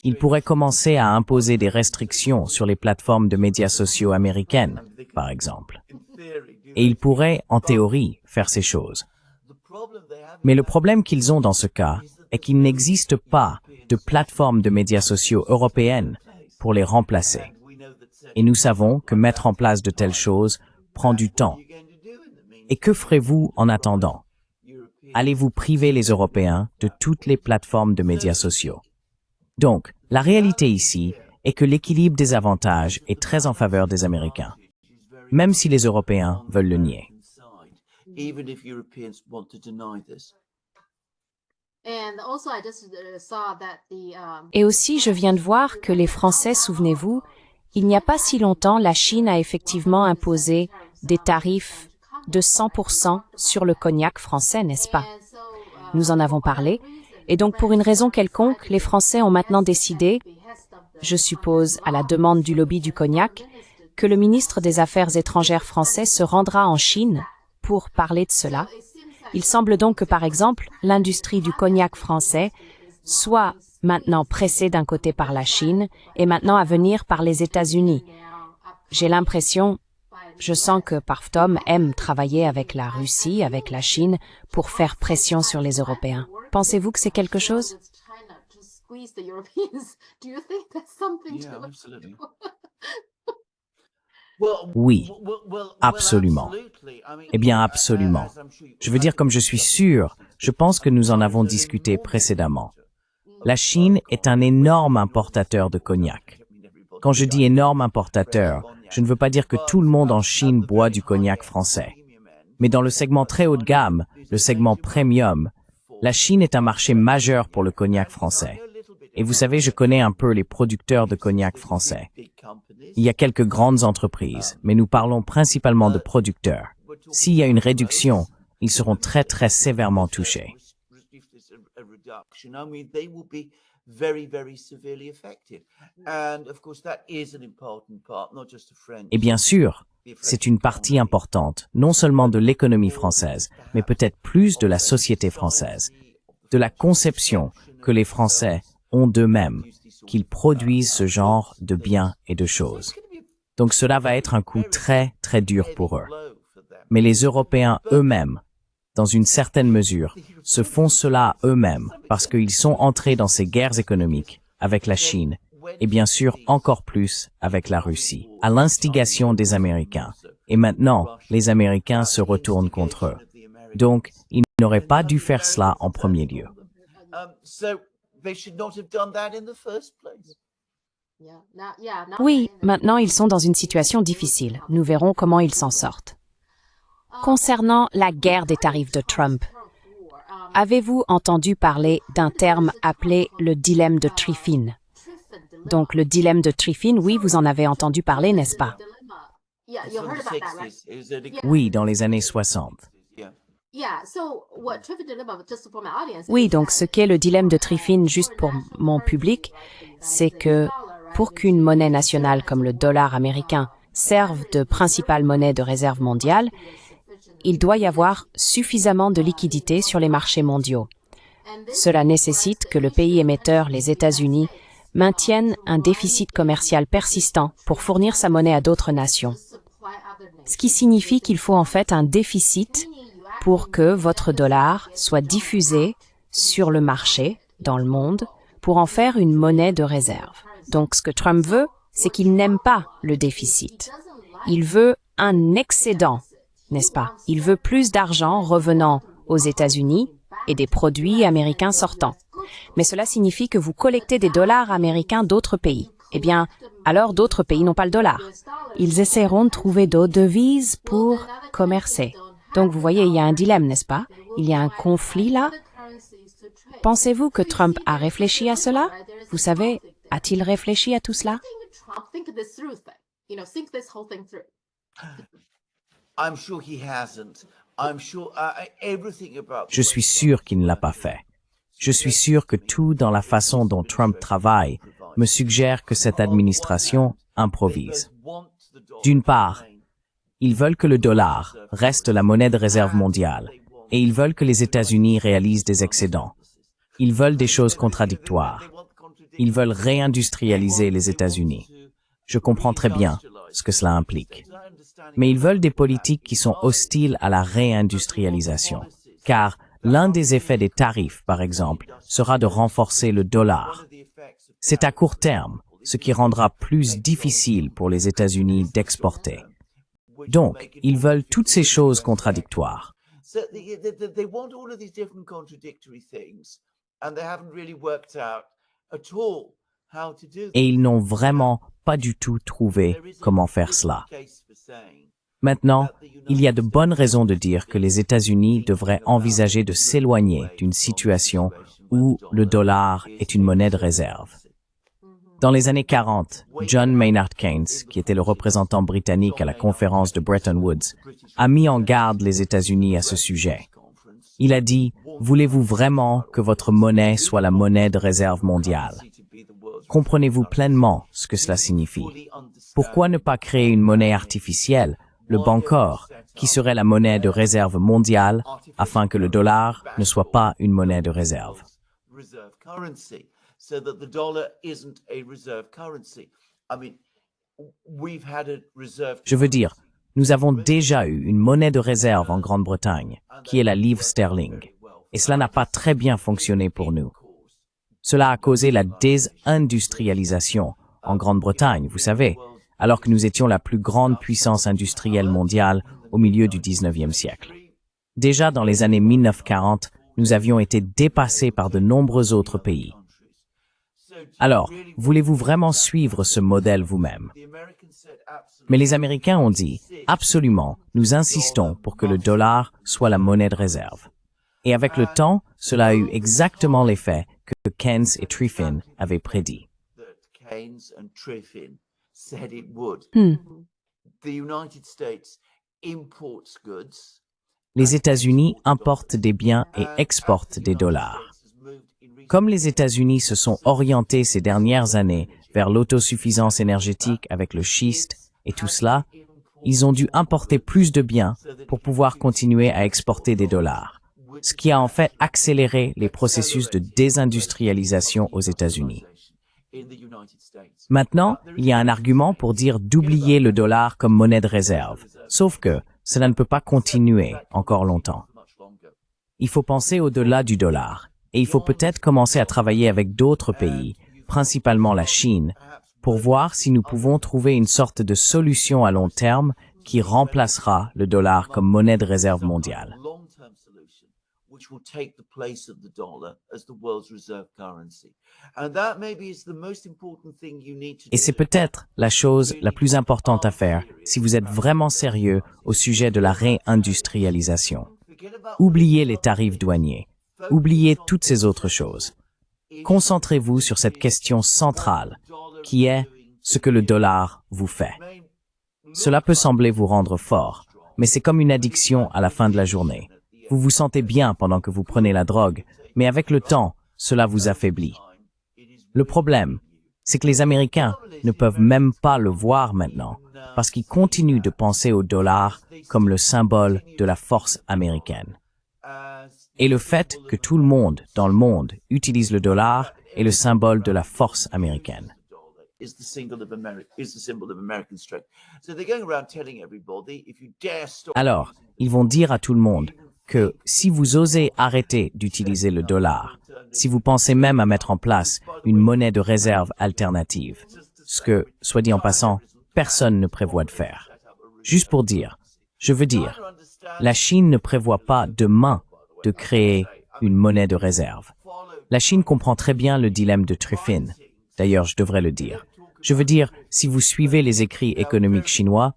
Ils pourraient commencer à imposer des restrictions sur les plateformes de médias sociaux américaines, par exemple. Et ils pourraient, en théorie, faire ces choses. Mais le problème qu'ils ont dans ce cas est qu'il n'existe pas de plateforme de médias sociaux européennes pour les remplacer. Et nous savons que mettre en place de telles choses prend du temps. Et que ferez-vous en attendant? Allez-vous priver les Européens de toutes les plateformes de médias sociaux? Donc, la réalité ici est que l'équilibre des avantages est très en faveur des Américains, même si les Européens veulent le nier. Et aussi, je viens de voir que les Français, souvenez-vous, il n'y a pas si longtemps, la Chine a effectivement imposé des tarifs de 100% sur le cognac français, n'est-ce pas? Nous en avons parlé. Et donc, pour une raison quelconque, les Français ont maintenant décidé, je suppose à la demande du lobby du cognac, que le ministre des Affaires étrangères français se rendra en Chine pour parler de cela. Il semble donc que, par exemple, l'industrie du cognac français soit maintenant pressée d'un côté par la Chine et maintenant à venir par les États-Unis. J'ai l'impression, je sens que Parftom aime travailler avec la Russie, avec la Chine, pour faire pression sur les Européens. Pensez-vous que c'est quelque chose? Oui, absolument. Eh bien, absolument. Je veux dire, comme je suis sûr, je pense que nous en avons discuté précédemment. La Chine est un énorme importateur de cognac. Quand je dis énorme importateur, je ne veux pas dire que tout le monde en Chine boit du cognac français. Mais dans le segment très haut de gamme, le segment premium, la Chine est un marché majeur pour le cognac français. Et vous savez, je connais un peu les producteurs de cognac français. Il y a quelques grandes entreprises, mais nous parlons principalement de producteurs. S'il y a une réduction, ils seront très très sévèrement touchés. Et bien sûr, c'est une partie importante, non seulement de l'économie française, mais peut-être plus de la société française, de la conception que les Français ont d'eux-mêmes, qu'ils produisent ce genre de biens et de choses. Donc cela va être un coup très, très dur pour eux. Mais les Européens eux-mêmes, dans une certaine mesure, se font cela eux-mêmes parce qu'ils sont entrés dans ces guerres économiques avec la Chine et bien sûr encore plus avec la Russie, à l'instigation des Américains. Et maintenant, les Américains se retournent contre eux. Donc, ils n'auraient pas dû faire cela en premier lieu. Oui, maintenant ils sont dans une situation difficile. Nous verrons comment ils s'en sortent. Concernant la guerre des tarifs de Trump, avez-vous entendu parler d'un terme appelé le dilemme de Triffin? Donc le dilemme de Triffin, oui, vous en avez entendu parler, n'est-ce pas? Oui, dans les années 60. Oui, donc ce qu'est le dilemme de Triffin, juste pour mon public, c'est que pour qu'une monnaie nationale comme le dollar américain serve de principale monnaie de réserve mondiale, il doit y avoir suffisamment de liquidités sur les marchés mondiaux. Cela nécessite que le pays émetteur, les États-Unis, maintienne un déficit commercial persistant pour fournir sa monnaie à d'autres nations. Ce qui signifie qu'il faut en fait un déficit pour que votre dollar soit diffusé sur le marché, dans le monde, pour en faire une monnaie de réserve. Donc ce que Trump veut, c'est qu'il n'aime pas le déficit. Il veut un excédent, n'est-ce pas? Il veut plus d'argent revenant aux États-Unis et des produits américains sortants. Mais cela signifie que vous collectez des dollars américains d'autres pays. Eh bien, alors d'autres pays n'ont pas le dollar. Ils essaieront de trouver d'autres devises pour commercer. Donc vous voyez, il y a un dilemme, n'est-ce pas? Il y a un conflit là. Pensez-vous que Trump a réfléchi à cela? Vous savez, a-t-il réfléchi à tout cela? Je suis sûr qu'il ne l'a pas fait. Je suis sûr que tout dans la façon dont Trump travaille me suggère que cette administration improvise. D'une part, ils veulent que le dollar reste la monnaie de réserve mondiale et ils veulent que les États-Unis réalisent des excédents. Ils veulent des choses contradictoires. Ils veulent réindustrialiser les États-Unis. Je comprends très bien ce que cela implique. Mais ils veulent des politiques qui sont hostiles à la réindustrialisation, car l'un des effets des tarifs, par exemple, sera de renforcer le dollar. C'est à court terme, ce qui rendra plus difficile pour les États-Unis d'exporter. Donc, ils veulent toutes ces choses contradictoires. Et ils n'ont vraiment pas du tout trouvé comment faire cela. Maintenant, il y a de bonnes raisons de dire que les États-Unis devraient envisager de s'éloigner d'une situation où le dollar est une monnaie de réserve. Dans les années 40, John Maynard Keynes, qui était le représentant britannique à la conférence de Bretton Woods, a mis en garde les États-Unis à ce sujet. Il a dit, « Voulez-vous vraiment que votre monnaie soit la monnaie de réserve mondiale? Comprenez-vous pleinement ce que cela signifie? Pourquoi ne pas créer une monnaie artificielle, le Bancor, qui serait la monnaie de réserve mondiale, afin que le dollar ne soit pas une monnaie de réserve? » Je veux dire, nous avons déjà eu une monnaie de réserve en Grande-Bretagne, qui est la livre sterling, et cela n'a pas très bien fonctionné pour nous. Cela a causé la désindustrialisation en Grande-Bretagne, vous savez, alors que nous étions la plus grande puissance industrielle mondiale au milieu du 19e siècle. Déjà dans les années 1940, nous avions été dépassés par de nombreux autres pays. Alors, voulez-vous vraiment suivre ce modèle vous-même? Mais les Américains ont dit, absolument, nous insistons pour que le dollar soit la monnaie de réserve. Et avec le temps, cela a eu exactement l'effet que Keynes et Triffin avaient prédit. Les États-Unis importent des biens et exportent des dollars. Comme les États-Unis se sont orientés ces dernières années vers l'autosuffisance énergétique avec le schiste et tout cela, ils ont dû importer plus de biens pour pouvoir continuer à exporter des dollars, ce qui a en fait accéléré les processus de désindustrialisation aux États-Unis. Maintenant, il y a un argument pour dire d'oublier le dollar comme monnaie de réserve, sauf que cela ne peut pas continuer encore longtemps. Il faut penser au-delà du dollar, et il faut peut-être commencer à travailler avec d'autres pays, principalement la Chine, pour voir si nous pouvons trouver une sorte de solution à long terme qui remplacera le dollar comme monnaie de réserve mondiale. Et c'est peut-être la chose la plus importante à faire si vous êtes vraiment sérieux au sujet de la réindustrialisation. Oubliez les tarifs douaniers. Oubliez toutes ces autres choses. Concentrez-vous sur cette question centrale, qui est ce que le dollar vous fait. Cela peut sembler vous rendre fort, mais c'est comme une addiction à la fin de la journée. Vous vous sentez bien pendant que vous prenez la drogue, mais avec le temps, cela vous affaiblit. Le problème, c'est que les Américains ne peuvent même pas le voir maintenant, parce qu'ils continuent de penser au dollar comme le symbole de la force américaine. Et le fait que tout le monde dans le monde utilise le dollar est le symbole de la force américaine. Alors, ils vont dire à tout le monde que si vous osez arrêter d'utiliser le dollar, si vous pensez même à mettre en place une monnaie de réserve alternative, ce que, soit dit en passant, personne ne prévoit de faire. Juste pour dire, je veux dire, la Chine ne prévoit pas demain de créer une monnaie de réserve. La Chine comprend très bien le dilemme de Triffin. D'ailleurs, je devrais le dire. Je veux dire, si vous suivez les écrits économiques chinois,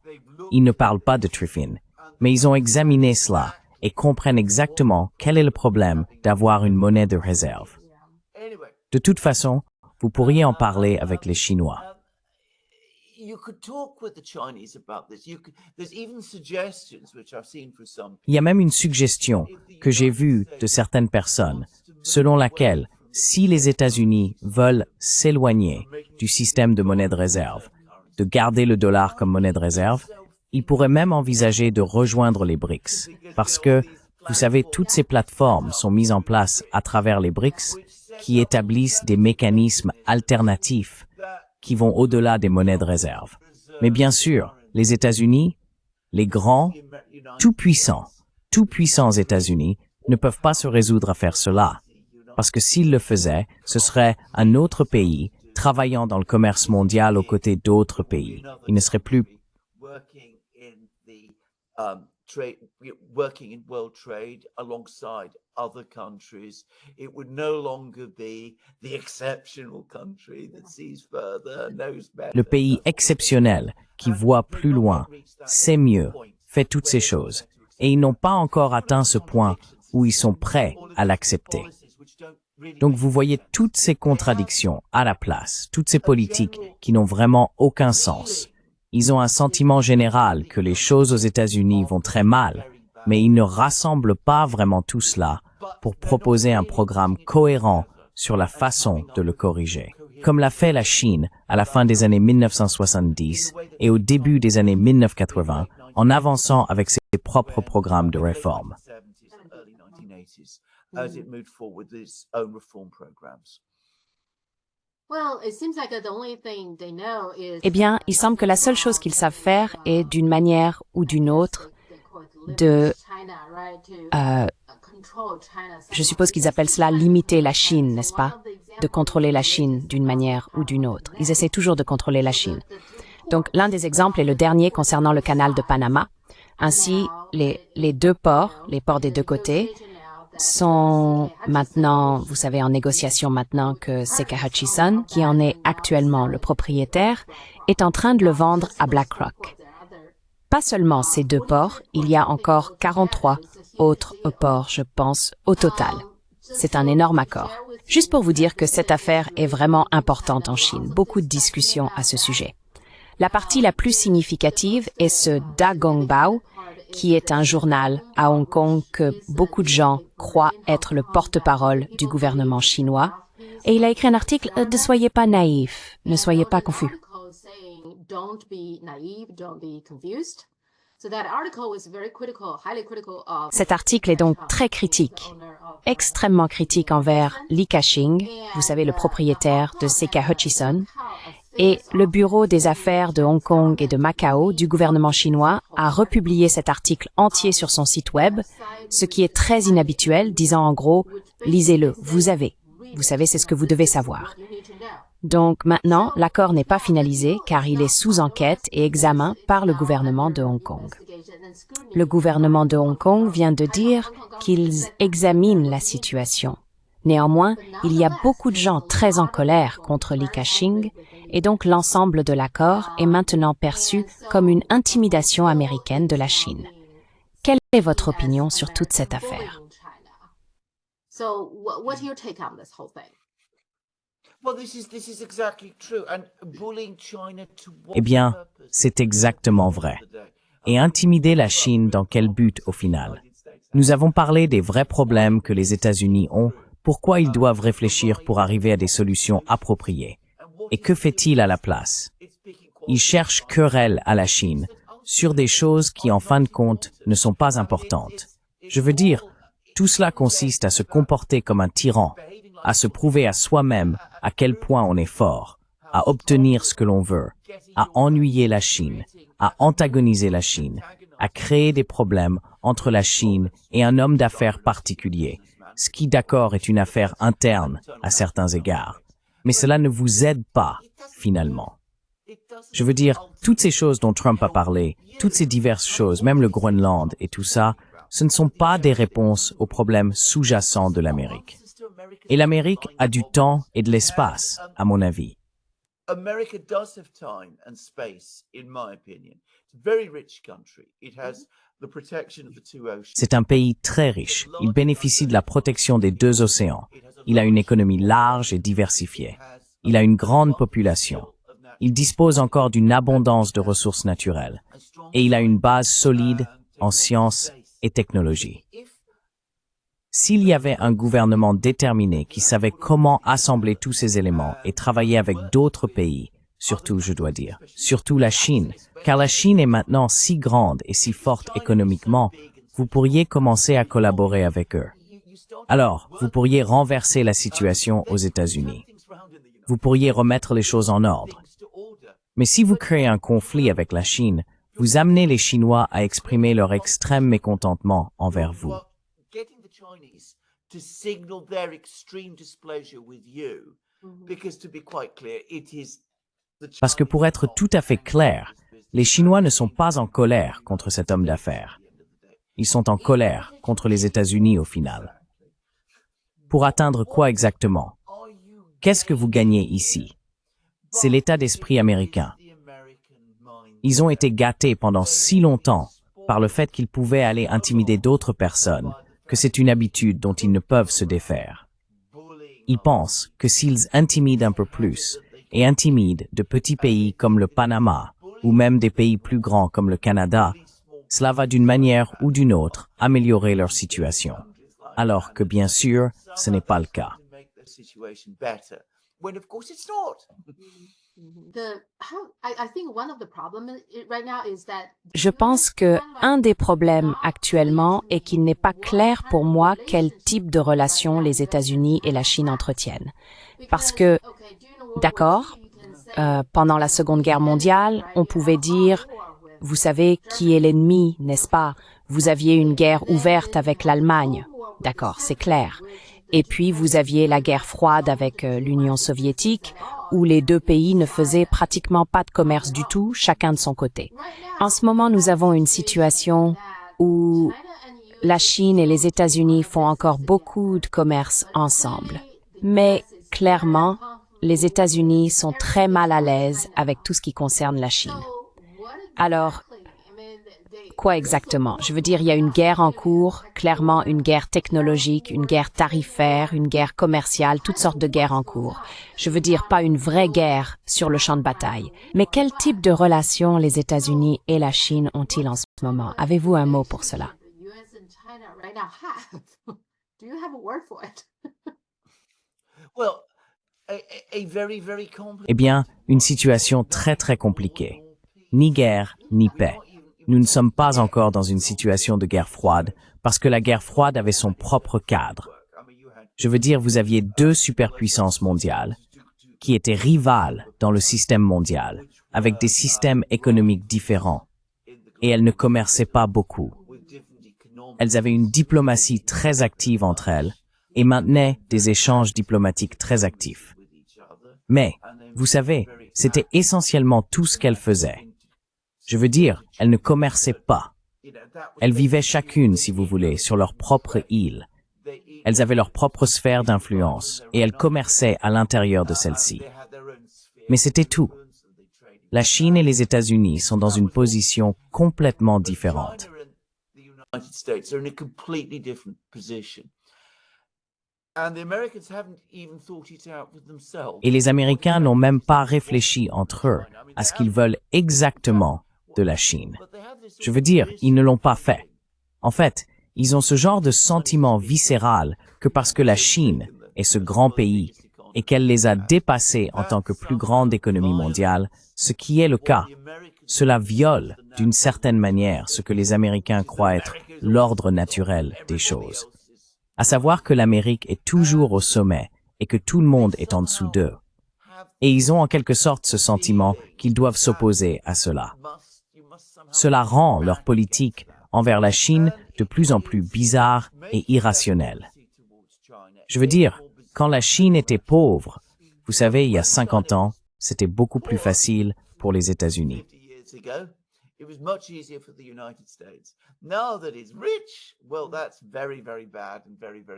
ils ne parlent pas de Triffin, mais ils ont examiné cela et comprennent exactement quel est le problème d'avoir une monnaie de réserve. De toute façon, vous pourriez en parler avec les Chinois. Il y a même une suggestion que j'ai vue de certaines personnes, selon laquelle, si les États-Unis veulent s'éloigner du système de monnaie de réserve, de garder le dollar comme monnaie de réserve, ils pourraient même envisager de rejoindre les BRICS, parce que, vous savez, toutes ces plateformes sont mises en place à travers les BRICS qui établissent des mécanismes alternatifs qui vont au-delà des monnaies de réserve. Mais bien sûr, les États-Unis, les grands, tout puissants États-Unis ne peuvent pas se résoudre à faire cela, parce que s'ils le faisaient, ce serait un autre pays travaillant dans le commerce mondial aux côtés d'autres pays. Il ne serait plus working in world trade alongside other countries. It would no longer be the exceptional country that sees further, knows better. Le pays exceptionnel qui voit plus loin, sait mieux, fait toutes ces choses. Et ils n'ont pas encore atteint ce point où ils sont prêts à l'accepter. Donc vous voyez toutes ces contradictions à la place, toutes ces politiques qui n'ont vraiment aucun sens. Ils ont un sentiment général que les choses aux États-Unis vont très mal, mais ils ne rassemblent pas vraiment tout cela pour proposer un programme cohérent sur la façon de le corriger. Comme l'a fait la Chine à la fin des années 1970 et au début des années 1980, en avançant avec ses propres programmes de réforme. Eh bien, il semble que la seule chose qu'ils savent faire est, d'une manière ou d'une autre, je suppose qu'ils appellent cela limiter la Chine, n'est-ce pas? De contrôler la Chine d'une manière ou d'une autre. Ils essaient toujours de contrôler la Chine. Donc, l'un des exemples est le dernier concernant le canal de Panama. Ainsi, les deux ports, les ports des deux côtés, sont maintenant, vous savez, en négociation maintenant que Seika Hutchison, qui en est actuellement le propriétaire, est en train de le vendre à BlackRock. Pas seulement ces 2 ports, il y a encore 43 autres ports, je pense, au total. C'est un énorme accord. Juste pour vous dire que cette affaire est vraiment importante en Chine. Beaucoup de discussions à ce sujet. La partie la plus significative est ce Da Gongbao, qui est un journal à Hong Kong que beaucoup de gens croient être le porte-parole du gouvernement chinois. Et il a écrit un article « Ne soyez pas naïfs, ne soyez pas confus ». Cet article est donc très critique, extrêmement critique envers Li Ka-shing, vous savez, le propriétaire de CK Hutchison, et le Bureau des affaires de Hong Kong et de Macao du gouvernement chinois a republié cet article entier sur son site web, ce qui est très inhabituel, disant en gros « lisez-le, vous savez, c'est ce que vous devez savoir ». Donc maintenant, l'accord n'est pas finalisé car il est sous enquête et examen par le gouvernement de Hong Kong. Le gouvernement de Hong Kong vient de dire qu'ils examinent la situation. Néanmoins, il y a beaucoup de gens très en colère contre Li Ka-shing et donc l'ensemble de l'accord est maintenant perçu comme une intimidation américaine de la Chine. Quelle est votre opinion sur toute cette affaire? Eh bien, c'est exactement vrai. Et intimider la Chine dans quel but au final? Nous avons parlé des vrais problèmes que les États-Unis ont, pourquoi ils doivent réfléchir pour arriver à des solutions appropriées. Et que fait-il à la place? Il cherche querelle à la Chine sur des choses qui, en fin de compte, ne sont pas importantes. Je veux dire, tout cela consiste à se comporter comme un tyran, à se prouver à soi-même à quel point on est fort, à obtenir ce que l'on veut, à ennuyer la Chine, à antagoniser la Chine, à créer des problèmes entre la Chine et un homme d'affaires particulier, ce qui d'accord est une affaire interne à certains égards. Mais cela ne vous aide pas, finalement. Je veux dire, toutes ces choses dont Trump a parlé, toutes ces diverses choses, même le Groenland et tout ça, ce ne sont pas des réponses aux problèmes sous-jacents de l'Amérique. Et l'Amérique a du temps et de l'espace, à mon avis. America does have time and space, in my opinion. It's a very rich country. It has the protection of the 2 oceans. C'est un pays très riche. Il bénéficie de la protection des 2 océans. Il a une économie large et diversifiée. Il a une grande population. Il dispose encore d'une abondance de ressources naturelles. Et il a une base solide en sciences et technologies. S'il y avait un gouvernement déterminé qui savait comment assembler tous ces éléments et travailler avec d'autres pays, surtout, je dois dire, surtout la Chine, car la Chine est maintenant si grande et si forte économiquement, vous pourriez commencer à collaborer avec eux. Alors, vous pourriez renverser la situation aux États-Unis. Vous pourriez remettre les choses en ordre. Mais si vous créez un conflit avec la Chine, vous amenez les Chinois à exprimer leur extrême mécontentement envers vous. To signal their extreme displeasure with you, because to be quite clear, it is Parce que pour être tout à fait clair, les Chinois ne sont pas en colère contre cet homme d'affaires. Ils sont en colère contre les États-Unis au final. Pour atteindre quoi exactement? Qu'est-ce que vous gagnez ici? C'est l'état d'esprit américain. Ils ont été gâtés pendant si longtemps par le fait qu'ils pouvaient aller intimider d'autres personnes, que c'est une habitude dont ils ne peuvent se défaire. Ils pensent que s'ils intimident un peu plus, et intimident de petits pays comme le Panama, ou même des pays plus grands comme le Canada, cela va d'une manière ou d'une autre améliorer leur situation. Alors que bien sûr, ce n'est pas le cas. Je pense que un des problèmes actuellement est qu'il n'est pas clair pour moi quel type de relation les États-Unis et la Chine entretiennent. Parce que, d'accord, pendant la Seconde Guerre mondiale, on pouvait dire, vous savez qui est l'ennemi, n'est-ce pas? Vous aviez une guerre ouverte avec l'Allemagne. D'accord, c'est clair. Et puis vous aviez la guerre froide avec l'Union soviétique, où les 2 pays ne faisaient pratiquement pas de commerce du tout, chacun de son côté. En ce moment, nous avons une situation où la Chine et les États-Unis font encore beaucoup de commerce ensemble. Mais clairement, les États-Unis sont très mal à l'aise avec tout ce qui concerne la Chine. Alors, quoi exactement? Je veux dire, il y a une guerre en cours, clairement une guerre technologique, une guerre tarifaire, une guerre commerciale, toutes sortes de guerres en cours. Je veux dire, pas une vraie guerre sur le champ de bataille. Mais quel type de relation les États-Unis et la Chine ont-ils en ce moment? Avez-vous un mot pour cela? Eh bien, une situation très très compliquée. Ni guerre, ni paix. Nous ne sommes pas encore dans une situation de guerre froide, parce que la guerre froide avait son propre cadre. Je veux dire, vous aviez deux superpuissances mondiales, qui étaient rivales dans le système mondial, avec des systèmes économiques différents, et elles ne commerçaient pas beaucoup. Elles avaient une diplomatie très active entre elles, et maintenaient des échanges diplomatiques très actifs. Mais, vous savez, c'était essentiellement tout ce qu'elles faisaient. Je veux dire, elles ne commerçaient pas. Elles vivaient chacune, si vous voulez, sur leur propre île. Elles avaient leur propre sphère d'influence, et elles commerçaient à l'intérieur de celle-ci. Mais c'était tout. La Chine et les États-Unis sont dans une position complètement différente. Et les Américains n'ont même pas réfléchi entre eux à ce qu'ils veulent exactement de la Chine. Je veux dire, ils ne l'ont pas fait. En fait, ils ont ce genre de sentiment viscéral que parce que la Chine est ce grand pays et qu'elle les a dépassés en tant que plus grande économie mondiale, ce qui est le cas, cela viole d'une certaine manière ce que les Américains croient être l'ordre naturel des choses. À savoir que l'Amérique est toujours au sommet et que tout le monde est en dessous d'eux. Et ils ont en quelque sorte ce sentiment qu'ils doivent s'opposer à cela. Cela rend leur politique envers la Chine de plus en plus bizarre et irrationnelle. Je veux dire, quand la Chine était pauvre, vous savez, il y a 50 ans, c'était beaucoup plus facile pour les États-Unis.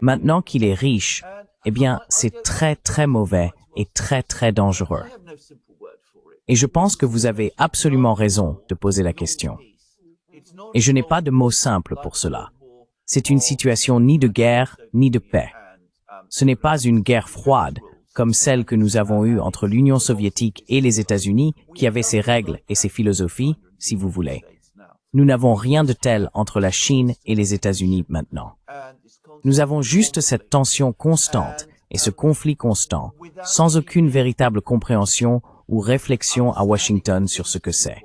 Maintenant qu'il est riche, eh bien, c'est très très mauvais et très très dangereux. Et je pense que vous avez absolument raison de poser la question. Et je n'ai pas de mots simples pour cela. C'est une situation ni de guerre, ni de paix. Ce n'est pas une guerre froide, comme celle que nous avons eue entre l'Union soviétique et les États-Unis, qui avait ses règles et ses philosophies, si vous voulez. Nous n'avons rien de tel entre la Chine et les États-Unis maintenant. Nous avons juste cette tension constante et ce conflit constant, sans aucune véritable compréhension ou réflexion à Washington sur ce que c'est.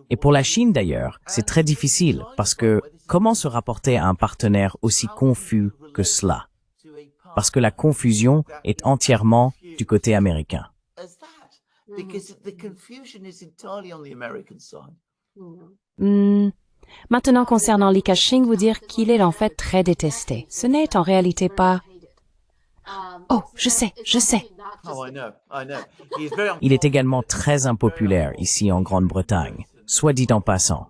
Et pour la Chine d'ailleurs, c'est très difficile parce que comment se rapporter à un partenaire aussi confus que cela? Parce que la confusion est entièrement du côté américain. Maintenant, concernant Li Ka-shing, vous dire qu'il est en fait très détesté. Ce n'est en réalité pas... Oh, je sais. Il est également très impopulaire ici en Grande-Bretagne, soit dit en passant.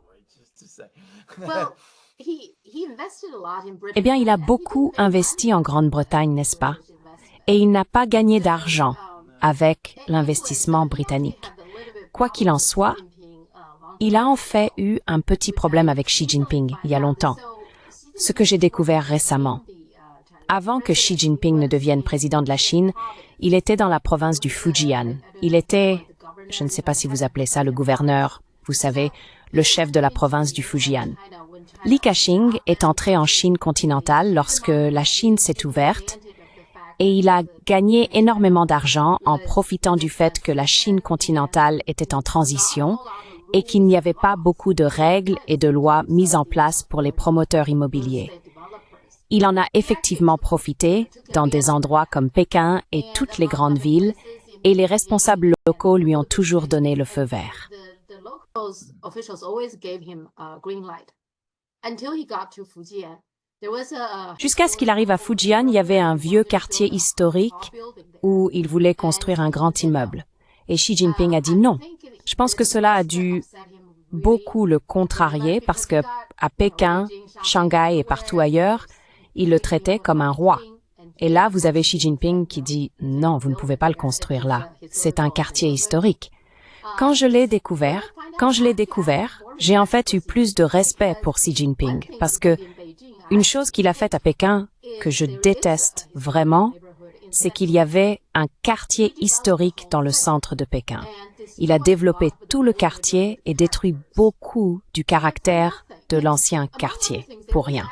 Eh bien, il a beaucoup investi en Grande-Bretagne, n'est-ce pas? Et il n'a pas gagné d'argent avec l'investissement britannique. Quoi qu'il en soit, il a en fait eu un petit problème avec Xi Jinping il y a longtemps, ce que j'ai découvert récemment. Avant que Xi Jinping ne devienne président de la Chine, il était dans la province du Fujian. Il était, je ne sais pas si vous appelez ça le gouverneur, vous savez, le chef de la province du Fujian. Li Ka-shing est entré en Chine continentale lorsque la Chine s'est ouverte et il a gagné énormément d'argent en profitant du fait que la Chine continentale était en transition et qu'il n'y avait pas beaucoup de règles et de lois mises en place pour les promoteurs immobiliers. Il en a effectivement profité dans des endroits comme Pékin et toutes les grandes villes, et les responsables locaux lui ont toujours donné le feu vert. Jusqu'à ce qu'il arrive à Fujian, il y avait un vieux quartier historique où il voulait construire un grand immeuble. Et Xi Jinping a dit non. Je pense que cela a dû beaucoup le contrarier parce que à Pékin, Shanghai et partout ailleurs, il le traitait comme un roi. Et là, vous avez Xi Jinping qui dit « Non, vous ne pouvez pas le construire là. C'est un quartier historique. » Quand je l'ai découvert, j'ai en fait eu plus de respect pour Xi Jinping parce que une chose qu'il a faite à Pékin, que je déteste vraiment, c'est qu'il y avait un quartier historique dans le centre de Pékin. Il a développé tout le quartier et détruit beaucoup du caractère de l'ancien quartier, pour rien.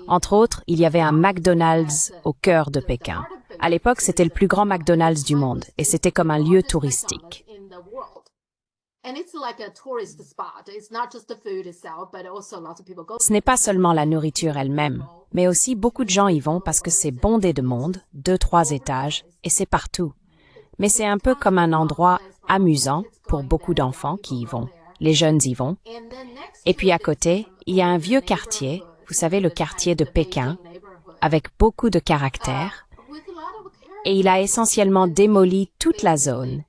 Entre autres, il y avait un McDonald's au cœur de Pékin. À l'époque, c'était le plus grand McDonald's du monde et c'était comme un lieu touristique. Ce n'est pas seulement la nourriture elle-même, mais aussi beaucoup de gens y vont parce que c'est bondé de monde, 2-3 étages, et c'est partout. Mais c'est un peu comme un endroit amusant pour beaucoup d'enfants qui y vont. Les jeunes y vont. Et puis à côté, il y a un vieux quartier, vous savez, le quartier de Pékin, avec beaucoup de caractère. Et il a essentiellement démoli toute la zone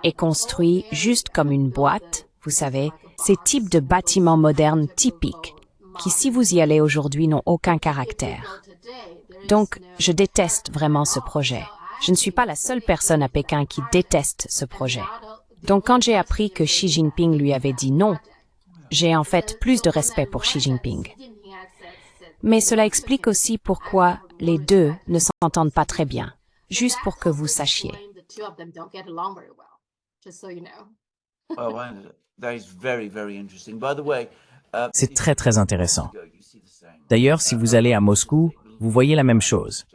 et construit juste comme une boîte, vous savez, ces types de bâtiments modernes typiques, qui si vous y allez aujourd'hui n'ont aucun caractère. Donc, je déteste vraiment ce projet. Je ne suis pas la seule personne à Pékin qui déteste ce projet. Donc, quand j'ai appris que Xi Jinping lui avait dit non, j'ai en fait plus de respect pour Xi Jinping. Mais cela explique aussi pourquoi les deux ne s'entendent pas très bien, juste pour que vous sachiez. C'est très très intéressant. D'ailleurs, si vous allez à Moscou, vous voyez la même chose.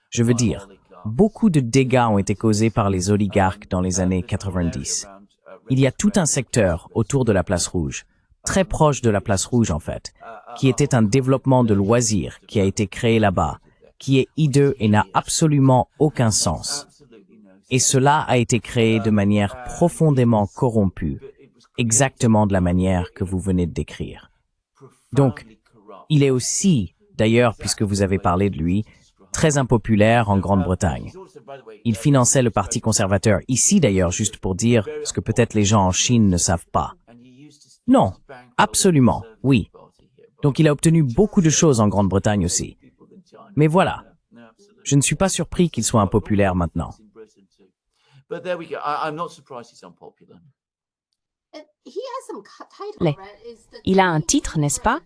Je veux dire, beaucoup de dégâts ont été causés par les oligarques dans les années 90. Il y a tout un secteur autour de la Place Rouge, très proche de la Place Rouge en fait, qui était un développement de loisirs qui a été créé là-bas, qui est hideux et n'a absolument aucun sens. Et cela a été créé de manière profondément corrompue, exactement de la manière que vous venez de décrire. Donc, il est aussi, d'ailleurs, puisque vous avez parlé de lui, très impopulaire en Grande-Bretagne. Il finançait le Parti conservateur ici, d'ailleurs, juste pour dire ce que peut-être les gens en Chine ne savent pas. Non, absolument, oui. Donc il a obtenu beaucoup de choses en Grande-Bretagne aussi. Mais voilà, je ne suis pas surpris qu'il soit impopulaire maintenant. Il a un titre, n'est-ce pas?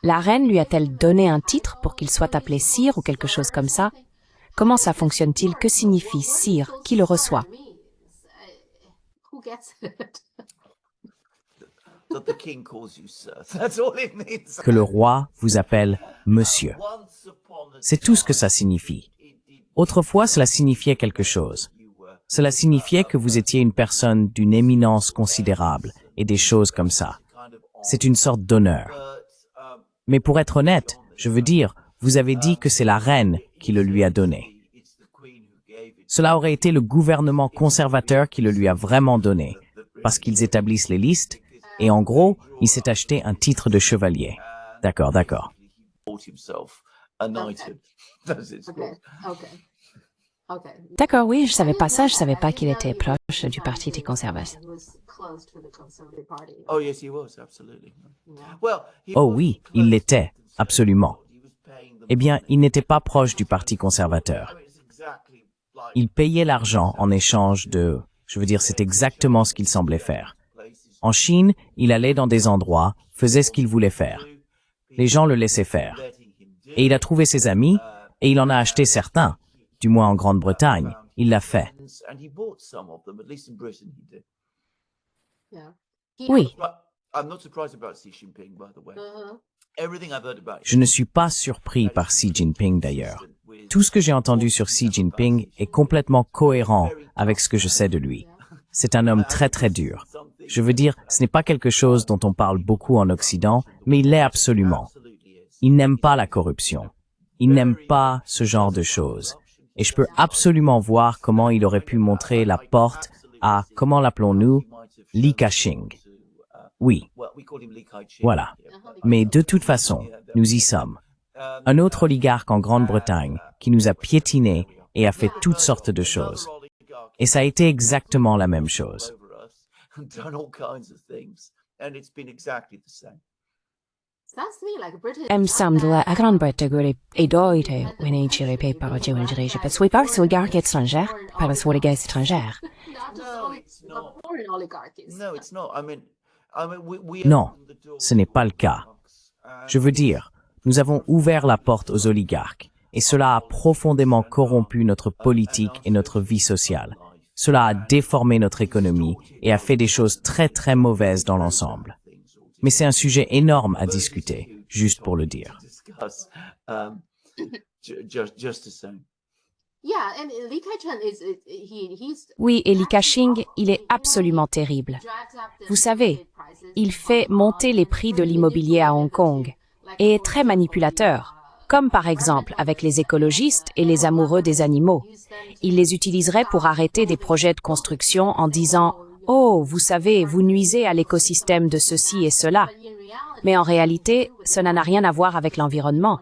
La reine lui a-t-elle donné un titre pour qu'il soit appelé sire ou quelque chose comme ça? Comment ça fonctionne-t-il? Que signifie sire? Qui le reçoit? Que le roi vous appelle monsieur. C'est tout ce que ça signifie. Autrefois, cela signifiait quelque chose. Cela signifiait que vous étiez une personne d'une éminence considérable et des choses comme ça. C'est une sorte d'honneur. Mais pour être honnête, je veux dire, vous avez dit que c'est la reine qui le lui a donné. Cela aurait été le gouvernement conservateur qui le lui a vraiment donné, parce qu'ils établissent les listes, et en gros, il s'est acheté un titre de chevalier. D'accord, d'accord. D'accord, oui, je savais pas ça, je savais pas qu'il était proche du Parti des conservateurs. Oh oui, il l'était, absolument. Eh bien, il n'était pas proche du Parti conservateur. Il payait l'argent en échange de... Je veux dire, c'est exactement ce qu'il semblait faire. En Chine, il allait dans des endroits, faisait ce qu'il voulait faire. Les gens le laissaient faire. Et il a trouvé ses amis, et il en a acheté certains. Du moins en Grande-Bretagne, il l'a fait. Oui. Je ne suis pas surpris par Xi Jinping d'ailleurs. Tout ce que j'ai entendu sur Xi Jinping est complètement cohérent avec ce que je sais de lui. C'est un homme très très dur. Je veux dire, ce n'est pas quelque chose dont on parle beaucoup en Occident, mais il l'est absolument. Il n'aime pas la corruption. Il n'aime pas ce genre de choses. Et je peux absolument voir comment il aurait pu montrer la porte à, comment l'appelons-nous, Li Ka-shing. Oui, voilà. Mais de toute façon, nous y sommes. Un autre oligarque en Grande-Bretagne qui nous a piétinés et a fait toutes sortes de choses. Et ça a été exactement la même chose. Semble à Grande-Bretagne et d'autres ONG par la dirige parce que par ce regard étrangère, par le regard étrangère. No, it's not. Non, ce n'est pas le cas. Je veux dire, nous avons ouvert la porte aux oligarques, et cela a profondément corrompu notre politique et notre vie sociale. Cela a déformé notre économie et a fait des choses très très mauvaises dans l'ensemble. Mais c'est un sujet énorme à discuter, juste pour le dire. Oui, et Li Ka-shing, il est absolument terrible. Vous savez, il fait monter les prix de l'immobilier à Hong Kong et est très manipulateur, comme par exemple avec les écologistes et les amoureux des animaux. Il les utiliserait pour arrêter des projets de construction en disant « Oh, vous savez, vous nuisez à l'écosystème de ceci et cela ». Mais en réalité, cela n'a rien à voir avec l'environnement.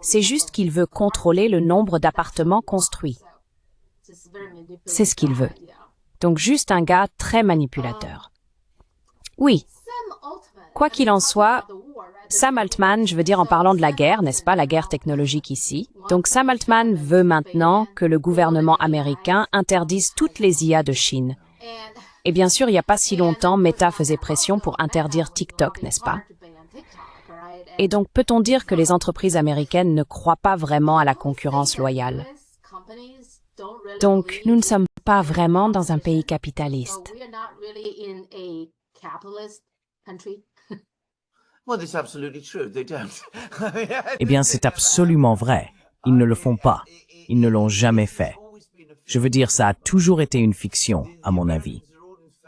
C'est juste qu'il veut contrôler le nombre d'appartements construits. C'est ce qu'il veut. Donc juste un gars très manipulateur. Oui. Quoi qu'il en soit, Sam Altman, je veux dire en parlant de la guerre, n'est-ce pas, la guerre technologique ici. Donc Sam Altman veut maintenant que le gouvernement américain interdise toutes les IA de Chine. Et bien sûr, il n'y a pas si longtemps, Meta faisait pression pour interdire TikTok, n'est-ce pas? Et donc, peut-on dire que les entreprises américaines ne croient pas vraiment à la concurrence loyale? Donc, nous ne sommes pas vraiment dans un pays capitaliste. Eh bien, c'est absolument vrai. Ils ne le font pas. Ils ne l'ont jamais fait. Je veux dire, ça a toujours été une fiction, à mon avis.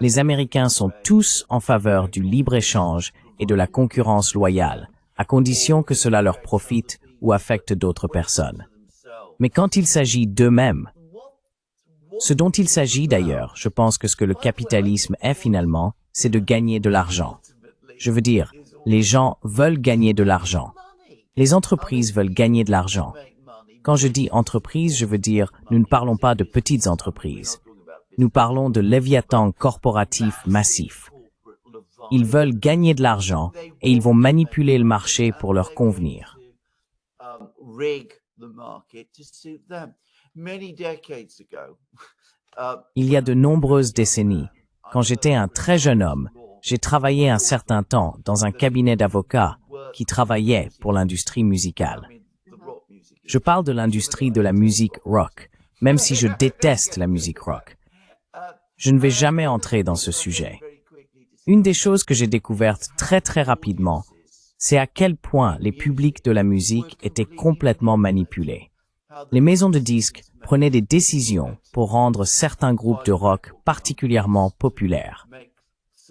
Les Américains sont tous en faveur du libre-échange et de la concurrence loyale, à condition que cela leur profite ou affecte d'autres personnes. Mais quand il s'agit d'eux-mêmes, ce dont il s'agit d'ailleurs, je pense que ce que le capitalisme est finalement, c'est de gagner de l'argent. Je veux dire, les gens veulent gagner de l'argent. Les entreprises veulent gagner de l'argent. Quand je dis entreprise, je veux dire, nous ne parlons pas de petites entreprises. Nous parlons de léviathans corporatifs massifs. Ils veulent gagner de l'argent et ils vont manipuler le marché pour leur convenir. Il y a de nombreuses décennies, quand j'étais un très jeune homme, j'ai travaillé un certain temps dans un cabinet d'avocats qui travaillait pour l'industrie musicale. Je parle de l'industrie de la musique rock, même si je déteste la musique rock. Je ne vais jamais entrer dans ce sujet. Une des choses que j'ai découvertes très très rapidement, c'est à quel point les publics de la musique étaient complètement manipulés. Les maisons de disques prenaient des décisions pour rendre certains groupes de rock particulièrement populaires.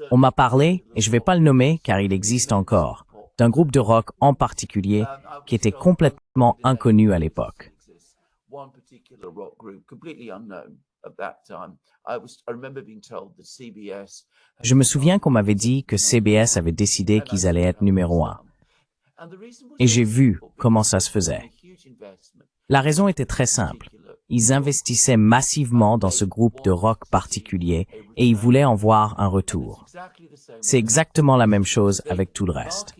On m'a parlé, et je ne vais pas le nommer car il existe encore, d'un groupe de rock en particulier qui était complètement inconnu à l'époque. Je me souviens qu'on m'avait dit que CBS avait décidé qu'ils allaient être numéro 1. Et j'ai vu comment ça se faisait. La raison était très simple. Ils investissaient massivement dans ce groupe de rock particulier et ils voulaient en voir un retour. C'est exactement la même chose avec tout le reste.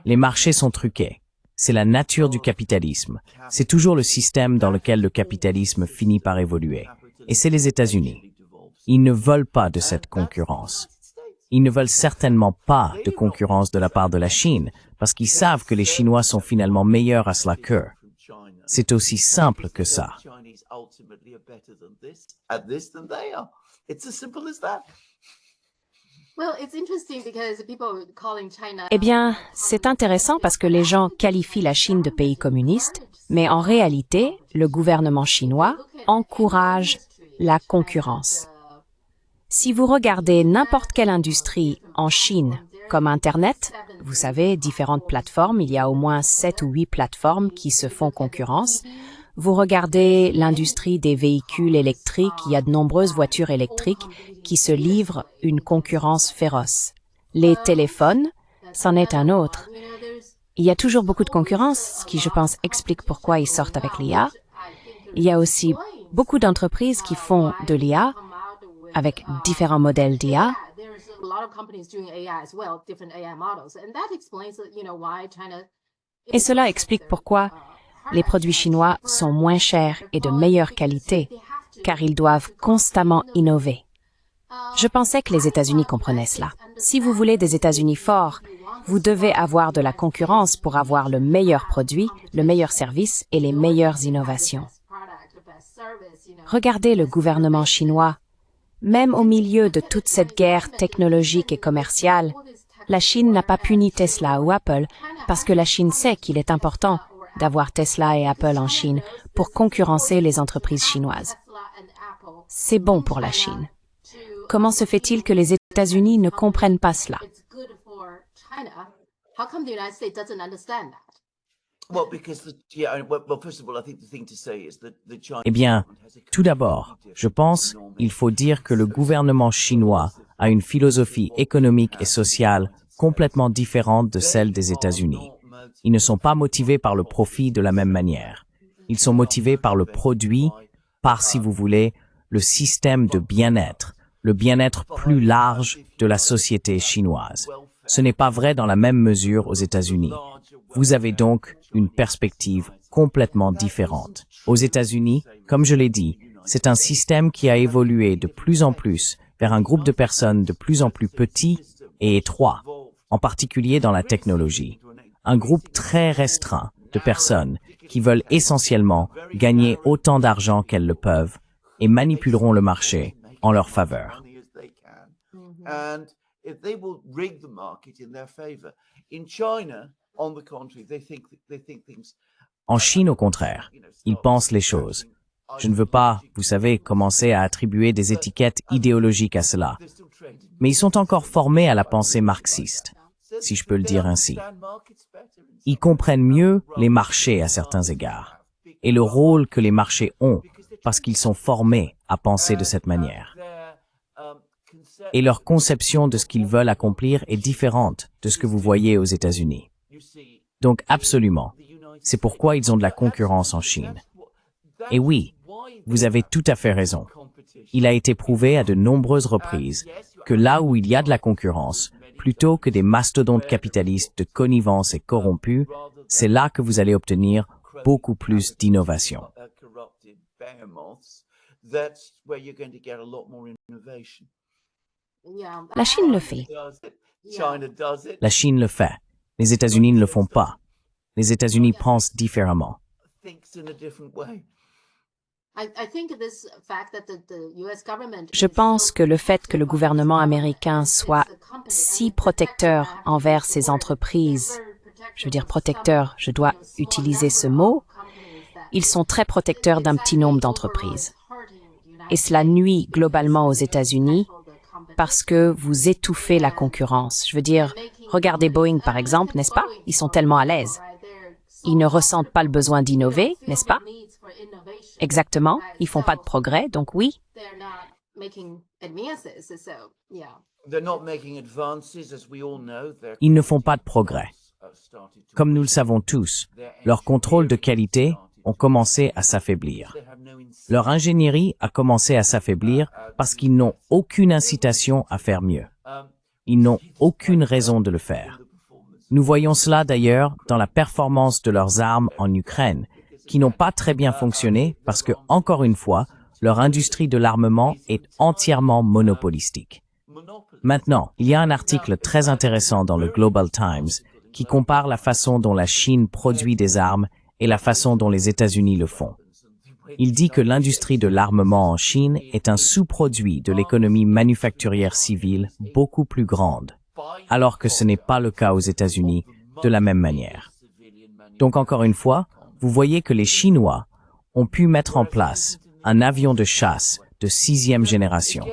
Les marchés sont truqués. C'est la nature du capitalisme. C'est toujours le système dans lequel le capitalisme finit par évoluer. Et c'est les États-Unis. Ils ne veulent pas de cette concurrence. Ils ne veulent certainement pas de concurrence de la part de la Chine, parce qu'ils savent que les Chinois sont finalement meilleurs à cela qu'eux. C'est aussi simple que ça. Eh bien, c'est intéressant parce que les gens qualifient la Chine de pays communiste, mais en réalité, le gouvernement chinois encourage la concurrence. Si vous regardez n'importe quelle industrie en Chine, comme Internet, vous savez, différentes plateformes, il y a au moins 7 ou 8 plateformes qui se font concurrence. Vous regardez l'industrie des véhicules électriques, il y a de nombreuses voitures électriques qui se livrent une concurrence féroce. Les téléphones, c'en est un autre. Il y a toujours beaucoup de concurrence, ce qui, je pense, explique pourquoi ils sortent avec l'IA. Il y a aussi beaucoup d'entreprises qui font de l'IA avec différents modèles d'IA. Et cela explique pourquoi les produits chinois sont moins chers et de meilleure qualité, car ils doivent constamment innover. Je pensais que les États-Unis comprenaient cela. Si vous voulez des États-Unis forts, vous devez avoir de la concurrence pour avoir le meilleur produit, le meilleur service et les meilleures innovations. Regardez le gouvernement chinois. Même au milieu de toute cette guerre technologique et commerciale, la Chine n'a pas puni Tesla ou Apple parce que la Chine sait qu'il est important d'avoir Tesla et Apple en Chine pour concurrencer les entreprises chinoises. C'est bon pour la Chine. Comment se fait-il que les États-Unis ne comprennent pas cela? Eh bien, tout d'abord, je pense qu'il faut dire que le gouvernement chinois a une philosophie économique et sociale complètement différente de celle des États-Unis. Ils ne sont pas motivés par le profit de la même manière. Ils sont motivés par le produit, par, si vous voulez, le système de bien-être, le bien-être plus large de la société chinoise. Ce n'est pas vrai dans la même mesure aux États-Unis. Vous avez donc une perspective complètement différente. Aux États-Unis, comme je l'ai dit, c'est un système qui a évolué de plus en plus vers un groupe de personnes de plus en plus petit et étroit, en particulier dans la technologie. Un groupe très restreint de personnes qui veulent essentiellement gagner autant d'argent qu'elles le peuvent et manipuleront le marché en leur faveur. En Chine, au contraire, ils pensent les choses. Je ne veux pas, vous savez, commencer à attribuer des étiquettes idéologiques à cela. Mais ils sont encore formés à la pensée marxiste, si je peux le dire ainsi. Ils comprennent mieux les marchés à certains égards, et le rôle que les marchés ont, parce qu'ils sont formés à penser de cette manière. Et leur conception de ce qu'ils veulent accomplir est différente de ce que vous voyez aux États-Unis. Donc absolument, c'est pourquoi ils ont de la concurrence en Chine. Et oui, vous avez tout à fait raison. Il a été prouvé à de nombreuses reprises que là où il y a de la concurrence, plutôt que des mastodontes capitalistes de connivence et corrompus, c'est là que vous allez obtenir beaucoup plus d'innovation. La Chine le fait. La Chine le fait. Les États-Unis ne le font pas. Les États-Unis pensent différemment. Je pense que le fait que le gouvernement américain soit si protecteur envers ses entreprises, je veux dire protecteur, je dois utiliser ce mot, ils sont très protecteurs d'un petit nombre d'entreprises. Et cela nuit globalement aux États-Unis parce que vous étouffez la concurrence. Je veux dire, regardez Boeing par exemple, n'est-ce pas? Ils sont tellement à l'aise. Ils ne ressentent pas le besoin d'innover, n'est-ce pas? Exactement, ils font pas de progrès, donc oui. Ils ne font pas de progrès. Comme nous le savons tous, leur contrôle de qualité ont commencé à s'affaiblir. Leur ingénierie a commencé à s'affaiblir parce qu'ils n'ont aucune incitation à faire mieux. Ils n'ont aucune raison de le faire. Nous voyons cela d'ailleurs dans la performance de leurs armes en Ukraine, qui n'ont pas très bien fonctionné parce que, encore une fois, leur industrie de l'armement est entièrement monopolistique. Maintenant, il y a un article très intéressant dans le Global Times qui compare la façon dont la Chine produit des armes et la façon dont les États-Unis le font. Il dit que l'industrie de l'armement en Chine est un sous-produit de l'économie manufacturière civile beaucoup plus grande, alors que ce n'est pas le cas aux États-Unis de la même manière. Donc encore une fois, vous voyez que les Chinois ont pu mettre en place un avion de chasse de 6e génération.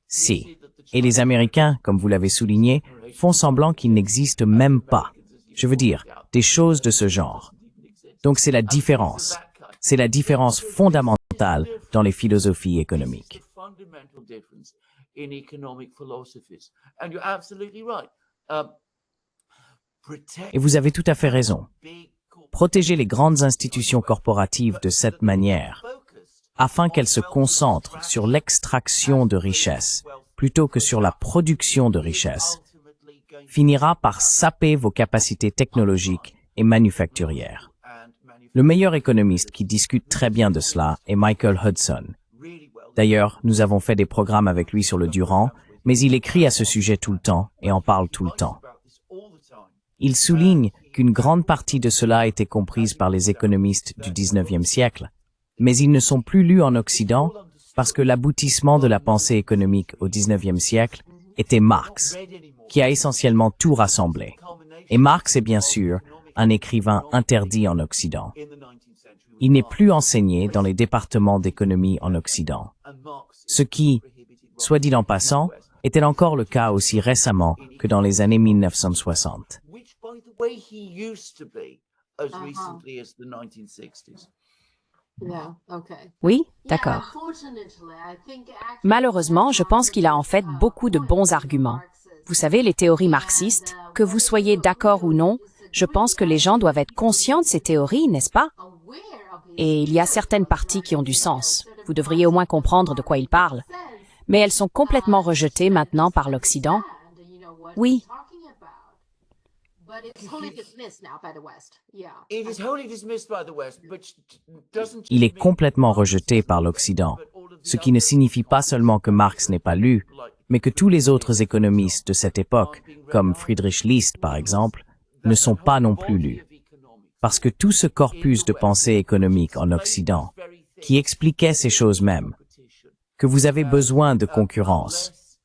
Si. Et les Américains, comme vous l'avez souligné, font semblant qu'il n'existe même pas. Je veux dire, des choses de ce genre. Donc c'est la différence. C'est la différence fondamentale dans les philosophies économiques. Et vous avez tout à fait raison. Protéger les grandes institutions corporatives de cette manière, afin qu'elles se concentrent sur l'extraction de richesses, plutôt que sur la production de richesses, finira par saper vos capacités technologiques et manufacturières. Le meilleur économiste qui discute très bien de cela est Michael Hudson. D'ailleurs, nous avons fait des programmes avec lui sur le Durand, mais il écrit à ce sujet tout le temps et en parle tout le temps. Il souligne qu'une grande partie de cela a été comprise par les économistes du 19e siècle, mais ils ne sont plus lus en Occident parce que l'aboutissement de la pensée économique au 19e siècle était Marx, qui a essentiellement tout rassemblé. Et Marx est bien sûr un écrivain interdit en Occident. Il n'est plus enseigné dans les départements d'économie en Occident. Ce qui, soit dit en passant, était encore le cas aussi récemment que dans les années 1960. Oui, d'accord. Malheureusement, je pense qu'il a en fait beaucoup de bons arguments. Vous savez, les théories marxistes, que vous soyez d'accord ou non, je pense que les gens doivent être conscients de ces théories, n'est-ce pas? Et il y a certaines parties qui ont du sens. Vous devriez au moins comprendre de quoi ils parlent. Mais elles sont complètement rejetées maintenant par l'Occident. Oui. Il est complètement rejeté par l'Occident, ce qui ne signifie pas seulement que Marx n'est pas lu, mais que tous les autres économistes de cette époque, comme Friedrich List par exemple, ne sont pas non plus lus. Parce que tout ce corpus de pensée économique en Occident, qui expliquait ces choses mêmes, que vous avez besoin de concurrence,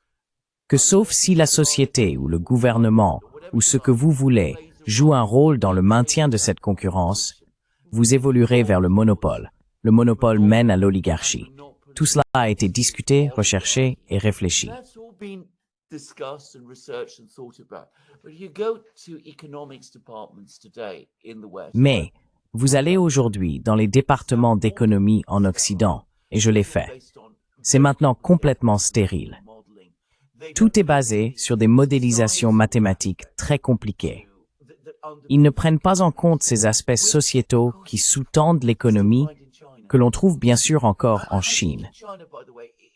que sauf si la société ou le gouvernement ou ce que vous voulez joue un rôle dans le maintien de cette concurrence, vous évoluerez vers le monopole. Le monopole mène à l'oligarchie. Tout cela a été discuté, recherché et réfléchi. Mais vous allez aujourd'hui dans les départements d'économie en Occident, et je l'ai fait. C'est maintenant complètement stérile. Tout est basé sur des modélisations mathématiques très compliquées. Ils ne prennent pas en compte ces aspects sociétaux qui sous-tendent l'économie, que l'on trouve bien sûr encore en Chine.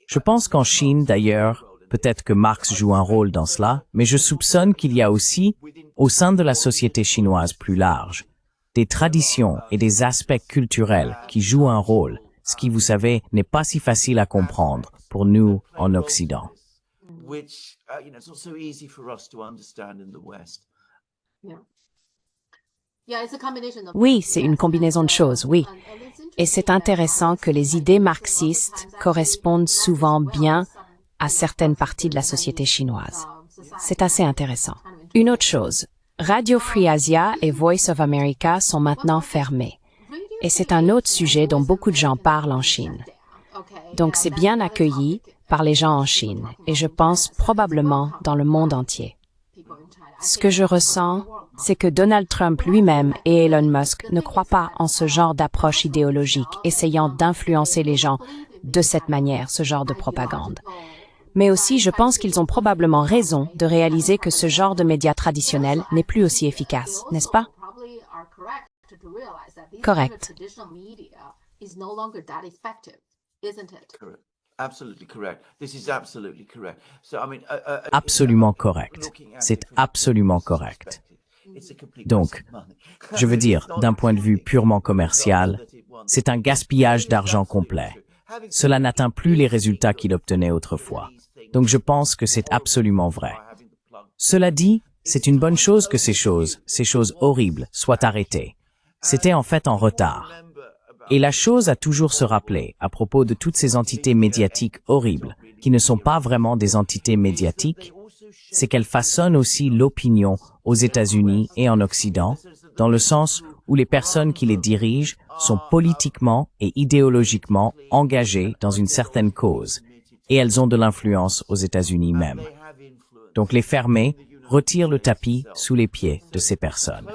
Je pense qu'en Chine, d'ailleurs, peut-être que Marx joue un rôle dans cela, mais je soupçonne qu'il y a aussi, au sein de la société chinoise plus large, des traditions et des aspects culturels qui jouent un rôle, ce qui, vous savez, n'est pas si facile à comprendre pour nous en Occident. Oui, c'est une combinaison de choses, oui. Et c'est intéressant que les idées marxistes correspondent souvent bien à certaines parties de la société chinoise. C'est assez intéressant. Une autre chose, Radio Free Asia et Voice of America sont maintenant fermés. Et c'est un autre sujet dont beaucoup de gens parlent en Chine. Donc c'est bien accueilli par les gens en Chine, et je pense probablement dans le monde entier. Ce que je ressens, c'est que Donald Trump lui-même et Elon Musk ne croient pas en ce genre d'approche idéologique essayant d'influencer les gens de cette manière, ce genre de propagande. Mais aussi, je pense qu'ils ont probablement raison de réaliser que ce genre de médias traditionnels n'est plus aussi efficace, n'est-ce pas? Correct. Absolument correct. C'est absolument correct. Donc, je veux dire, d'un point de vue purement commercial, c'est un gaspillage d'argent complet. Cela n'atteint plus les résultats qu'il obtenait autrefois. Donc je pense que c'est absolument vrai. Cela dit, c'est une bonne chose que ces choses horribles, soient arrêtées. C'était en fait en retard. Et la chose à toujours se rappeler à propos de toutes ces entités médiatiques horribles, qui ne sont pas vraiment des entités médiatiques, c'est qu'elles façonnent aussi l'opinion aux États-Unis et en Occident, dans le sens où les personnes qui les dirigent sont politiquement et idéologiquement engagées dans une certaine cause, et elles ont de l'influence aux États-Unis même. Donc les fermer retire le tapis sous les pieds de ces personnes.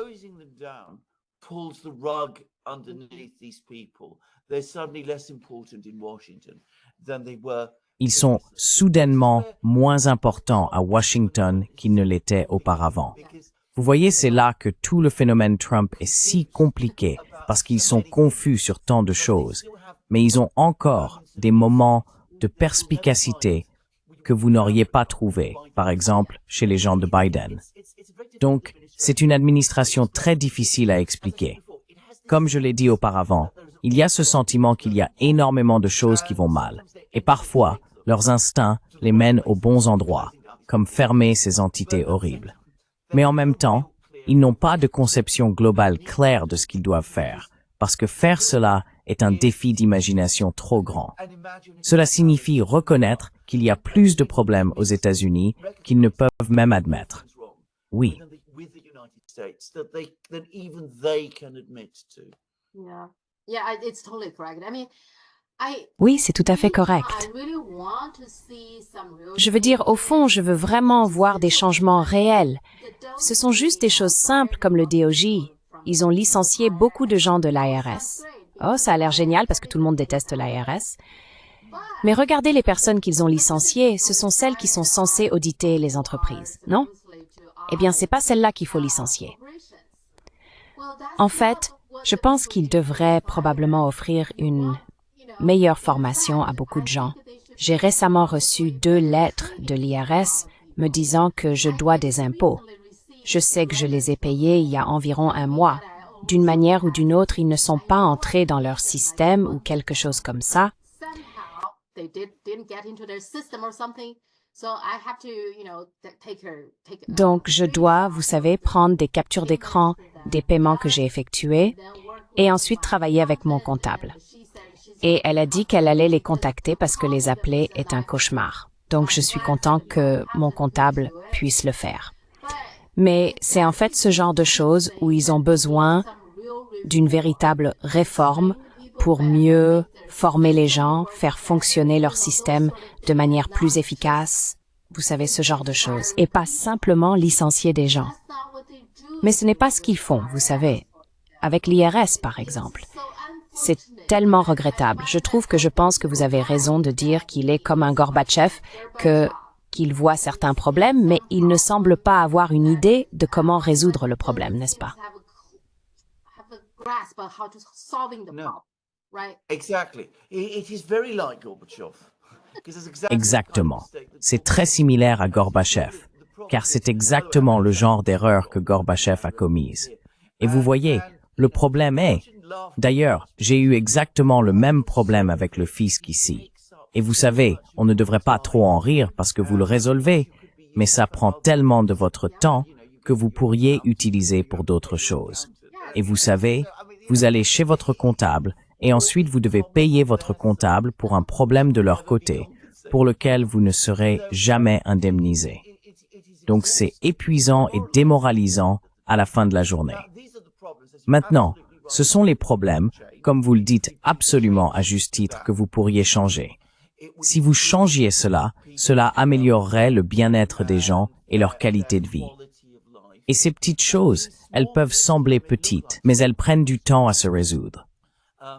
Ils sont soudainement moins importants à Washington qu'ils ne l'étaient auparavant. Vous voyez, c'est là que tout le phénomène Trump est si compliqué, parce qu'ils sont confus sur tant de choses, mais ils ont encore des moments de perspicacité que vous n'auriez pas trouvées, par exemple, chez les gens de Biden. Donc, c'est une administration très difficile à expliquer. Comme je l'ai dit auparavant, il y a ce sentiment qu'il y a énormément de choses qui vont mal, et parfois, leurs instincts les mènent aux bons endroits, comme fermer ces entités horribles. Mais en même temps, ils n'ont pas de conception globale claire de ce qu'ils doivent faire, parce que faire cela est un défi d'imagination trop grand. Cela signifie reconnaître qu'il y a plus de problèmes aux États-Unis qu'ils ne peuvent même admettre. Oui. Oui, c'est tout à fait correct. Je veux dire, au fond, je veux vraiment voir des changements réels. Ce sont juste des choses simples comme le DOJ. Ils ont licencié beaucoup de gens de l'IRS. Oh, ça a l'air génial parce que tout le monde déteste l'IRS. Mais regardez les personnes qu'ils ont licenciées, ce sont celles qui sont censées auditer les entreprises, non? Eh bien, c'est pas celles-là qu'il faut licencier. En fait, je pense qu'ils devraient probablement offrir une meilleure formation à beaucoup de gens. J'ai récemment reçu 2 lettres de l'IRS me disant que je dois des impôts. Je sais que je les ai payés il y a environ 1 mois. D'une manière ou d'une autre, ils ne sont pas entrés dans leur système ou quelque chose comme ça. Donc, je dois, vous savez, prendre des captures d'écran des paiements que j'ai effectués et ensuite travailler avec mon comptable. Et elle a dit qu'elle allait les contacter parce que les appeler est un cauchemar. Donc, je suis content que mon comptable puisse le faire. Mais c'est en fait ce genre de choses où ils ont besoin d'une véritable réforme pour mieux former les gens, faire fonctionner leur système de manière plus efficace. Vous savez, ce genre de choses. Et pas simplement licencier des gens. Mais ce n'est pas ce qu'ils font, vous savez. Avec l'IRS, par exemple. C'est tellement regrettable. Je pense que vous avez raison de dire qu'il est comme un Gorbatchev, qu'il voit certains problèmes, mais il ne semble pas avoir une idée de comment résoudre le problème, n'est-ce pas? Exactement. C'est très similaire à Gorbatchev, car c'est exactement le genre d'erreur que Gorbatchev a commise. Et vous voyez, le problème est... D'ailleurs, j'ai eu exactement le même problème avec le fisc ici. Et vous savez, on ne devrait pas trop en rire parce que vous le résolvez, mais ça prend tellement de votre temps que vous pourriez utiliser pour d'autres choses. Et vous savez, vous allez chez votre comptable et ensuite vous devez payer votre comptable pour un problème de leur côté, pour lequel vous ne serez jamais indemnisé. Donc c'est épuisant et démoralisant à la fin de la journée. Maintenant, ce sont les problèmes, comme vous le dites absolument à juste titre, que vous pourriez changer. Si vous changiez cela, cela améliorerait le bien-être des gens et leur qualité de vie. Et ces petites choses, elles peuvent sembler petites, mais elles prennent du temps à se résoudre.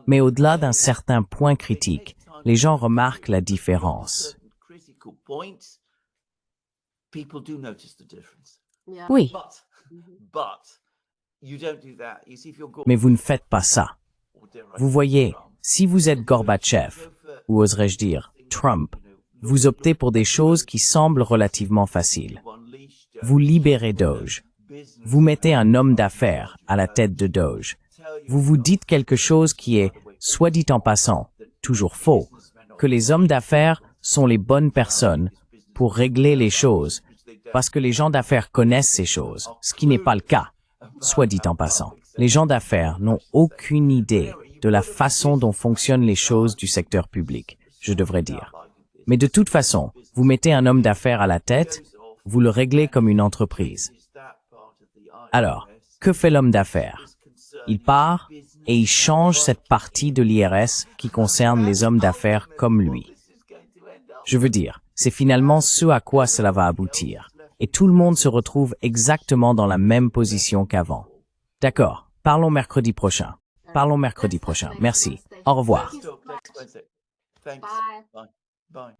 Mais au-delà d'un certain point critique, les gens remarquent la différence. Oui. Mais vous ne faites pas ça. Vous voyez, si vous êtes Gorbatchev, ou oserais-je dire, Trump, vous optez pour des choses qui semblent relativement faciles. Vous libérez Doge. Vous mettez un homme d'affaires à la tête de Doge. Vous vous dites quelque chose qui est, soit dit en passant, toujours faux, que les hommes d'affaires sont les bonnes personnes pour régler les choses, parce que les gens d'affaires connaissent ces choses, ce qui n'est pas le cas. Soit dit en passant, les gens d'affaires n'ont aucune idée de la façon dont fonctionnent les choses du secteur public, je devrais dire. Mais de toute façon, vous mettez un homme d'affaires à la tête, vous le réglez comme une entreprise. Alors, que fait l'homme d'affaires? Il part et il change cette partie de l'IRS qui concerne les hommes d'affaires comme lui. Je veux dire, c'est finalement ce à quoi cela va aboutir. Et tout le monde se retrouve exactement dans la même position qu'avant. D'accord, parlons mercredi prochain. Merci. Au revoir. Bye.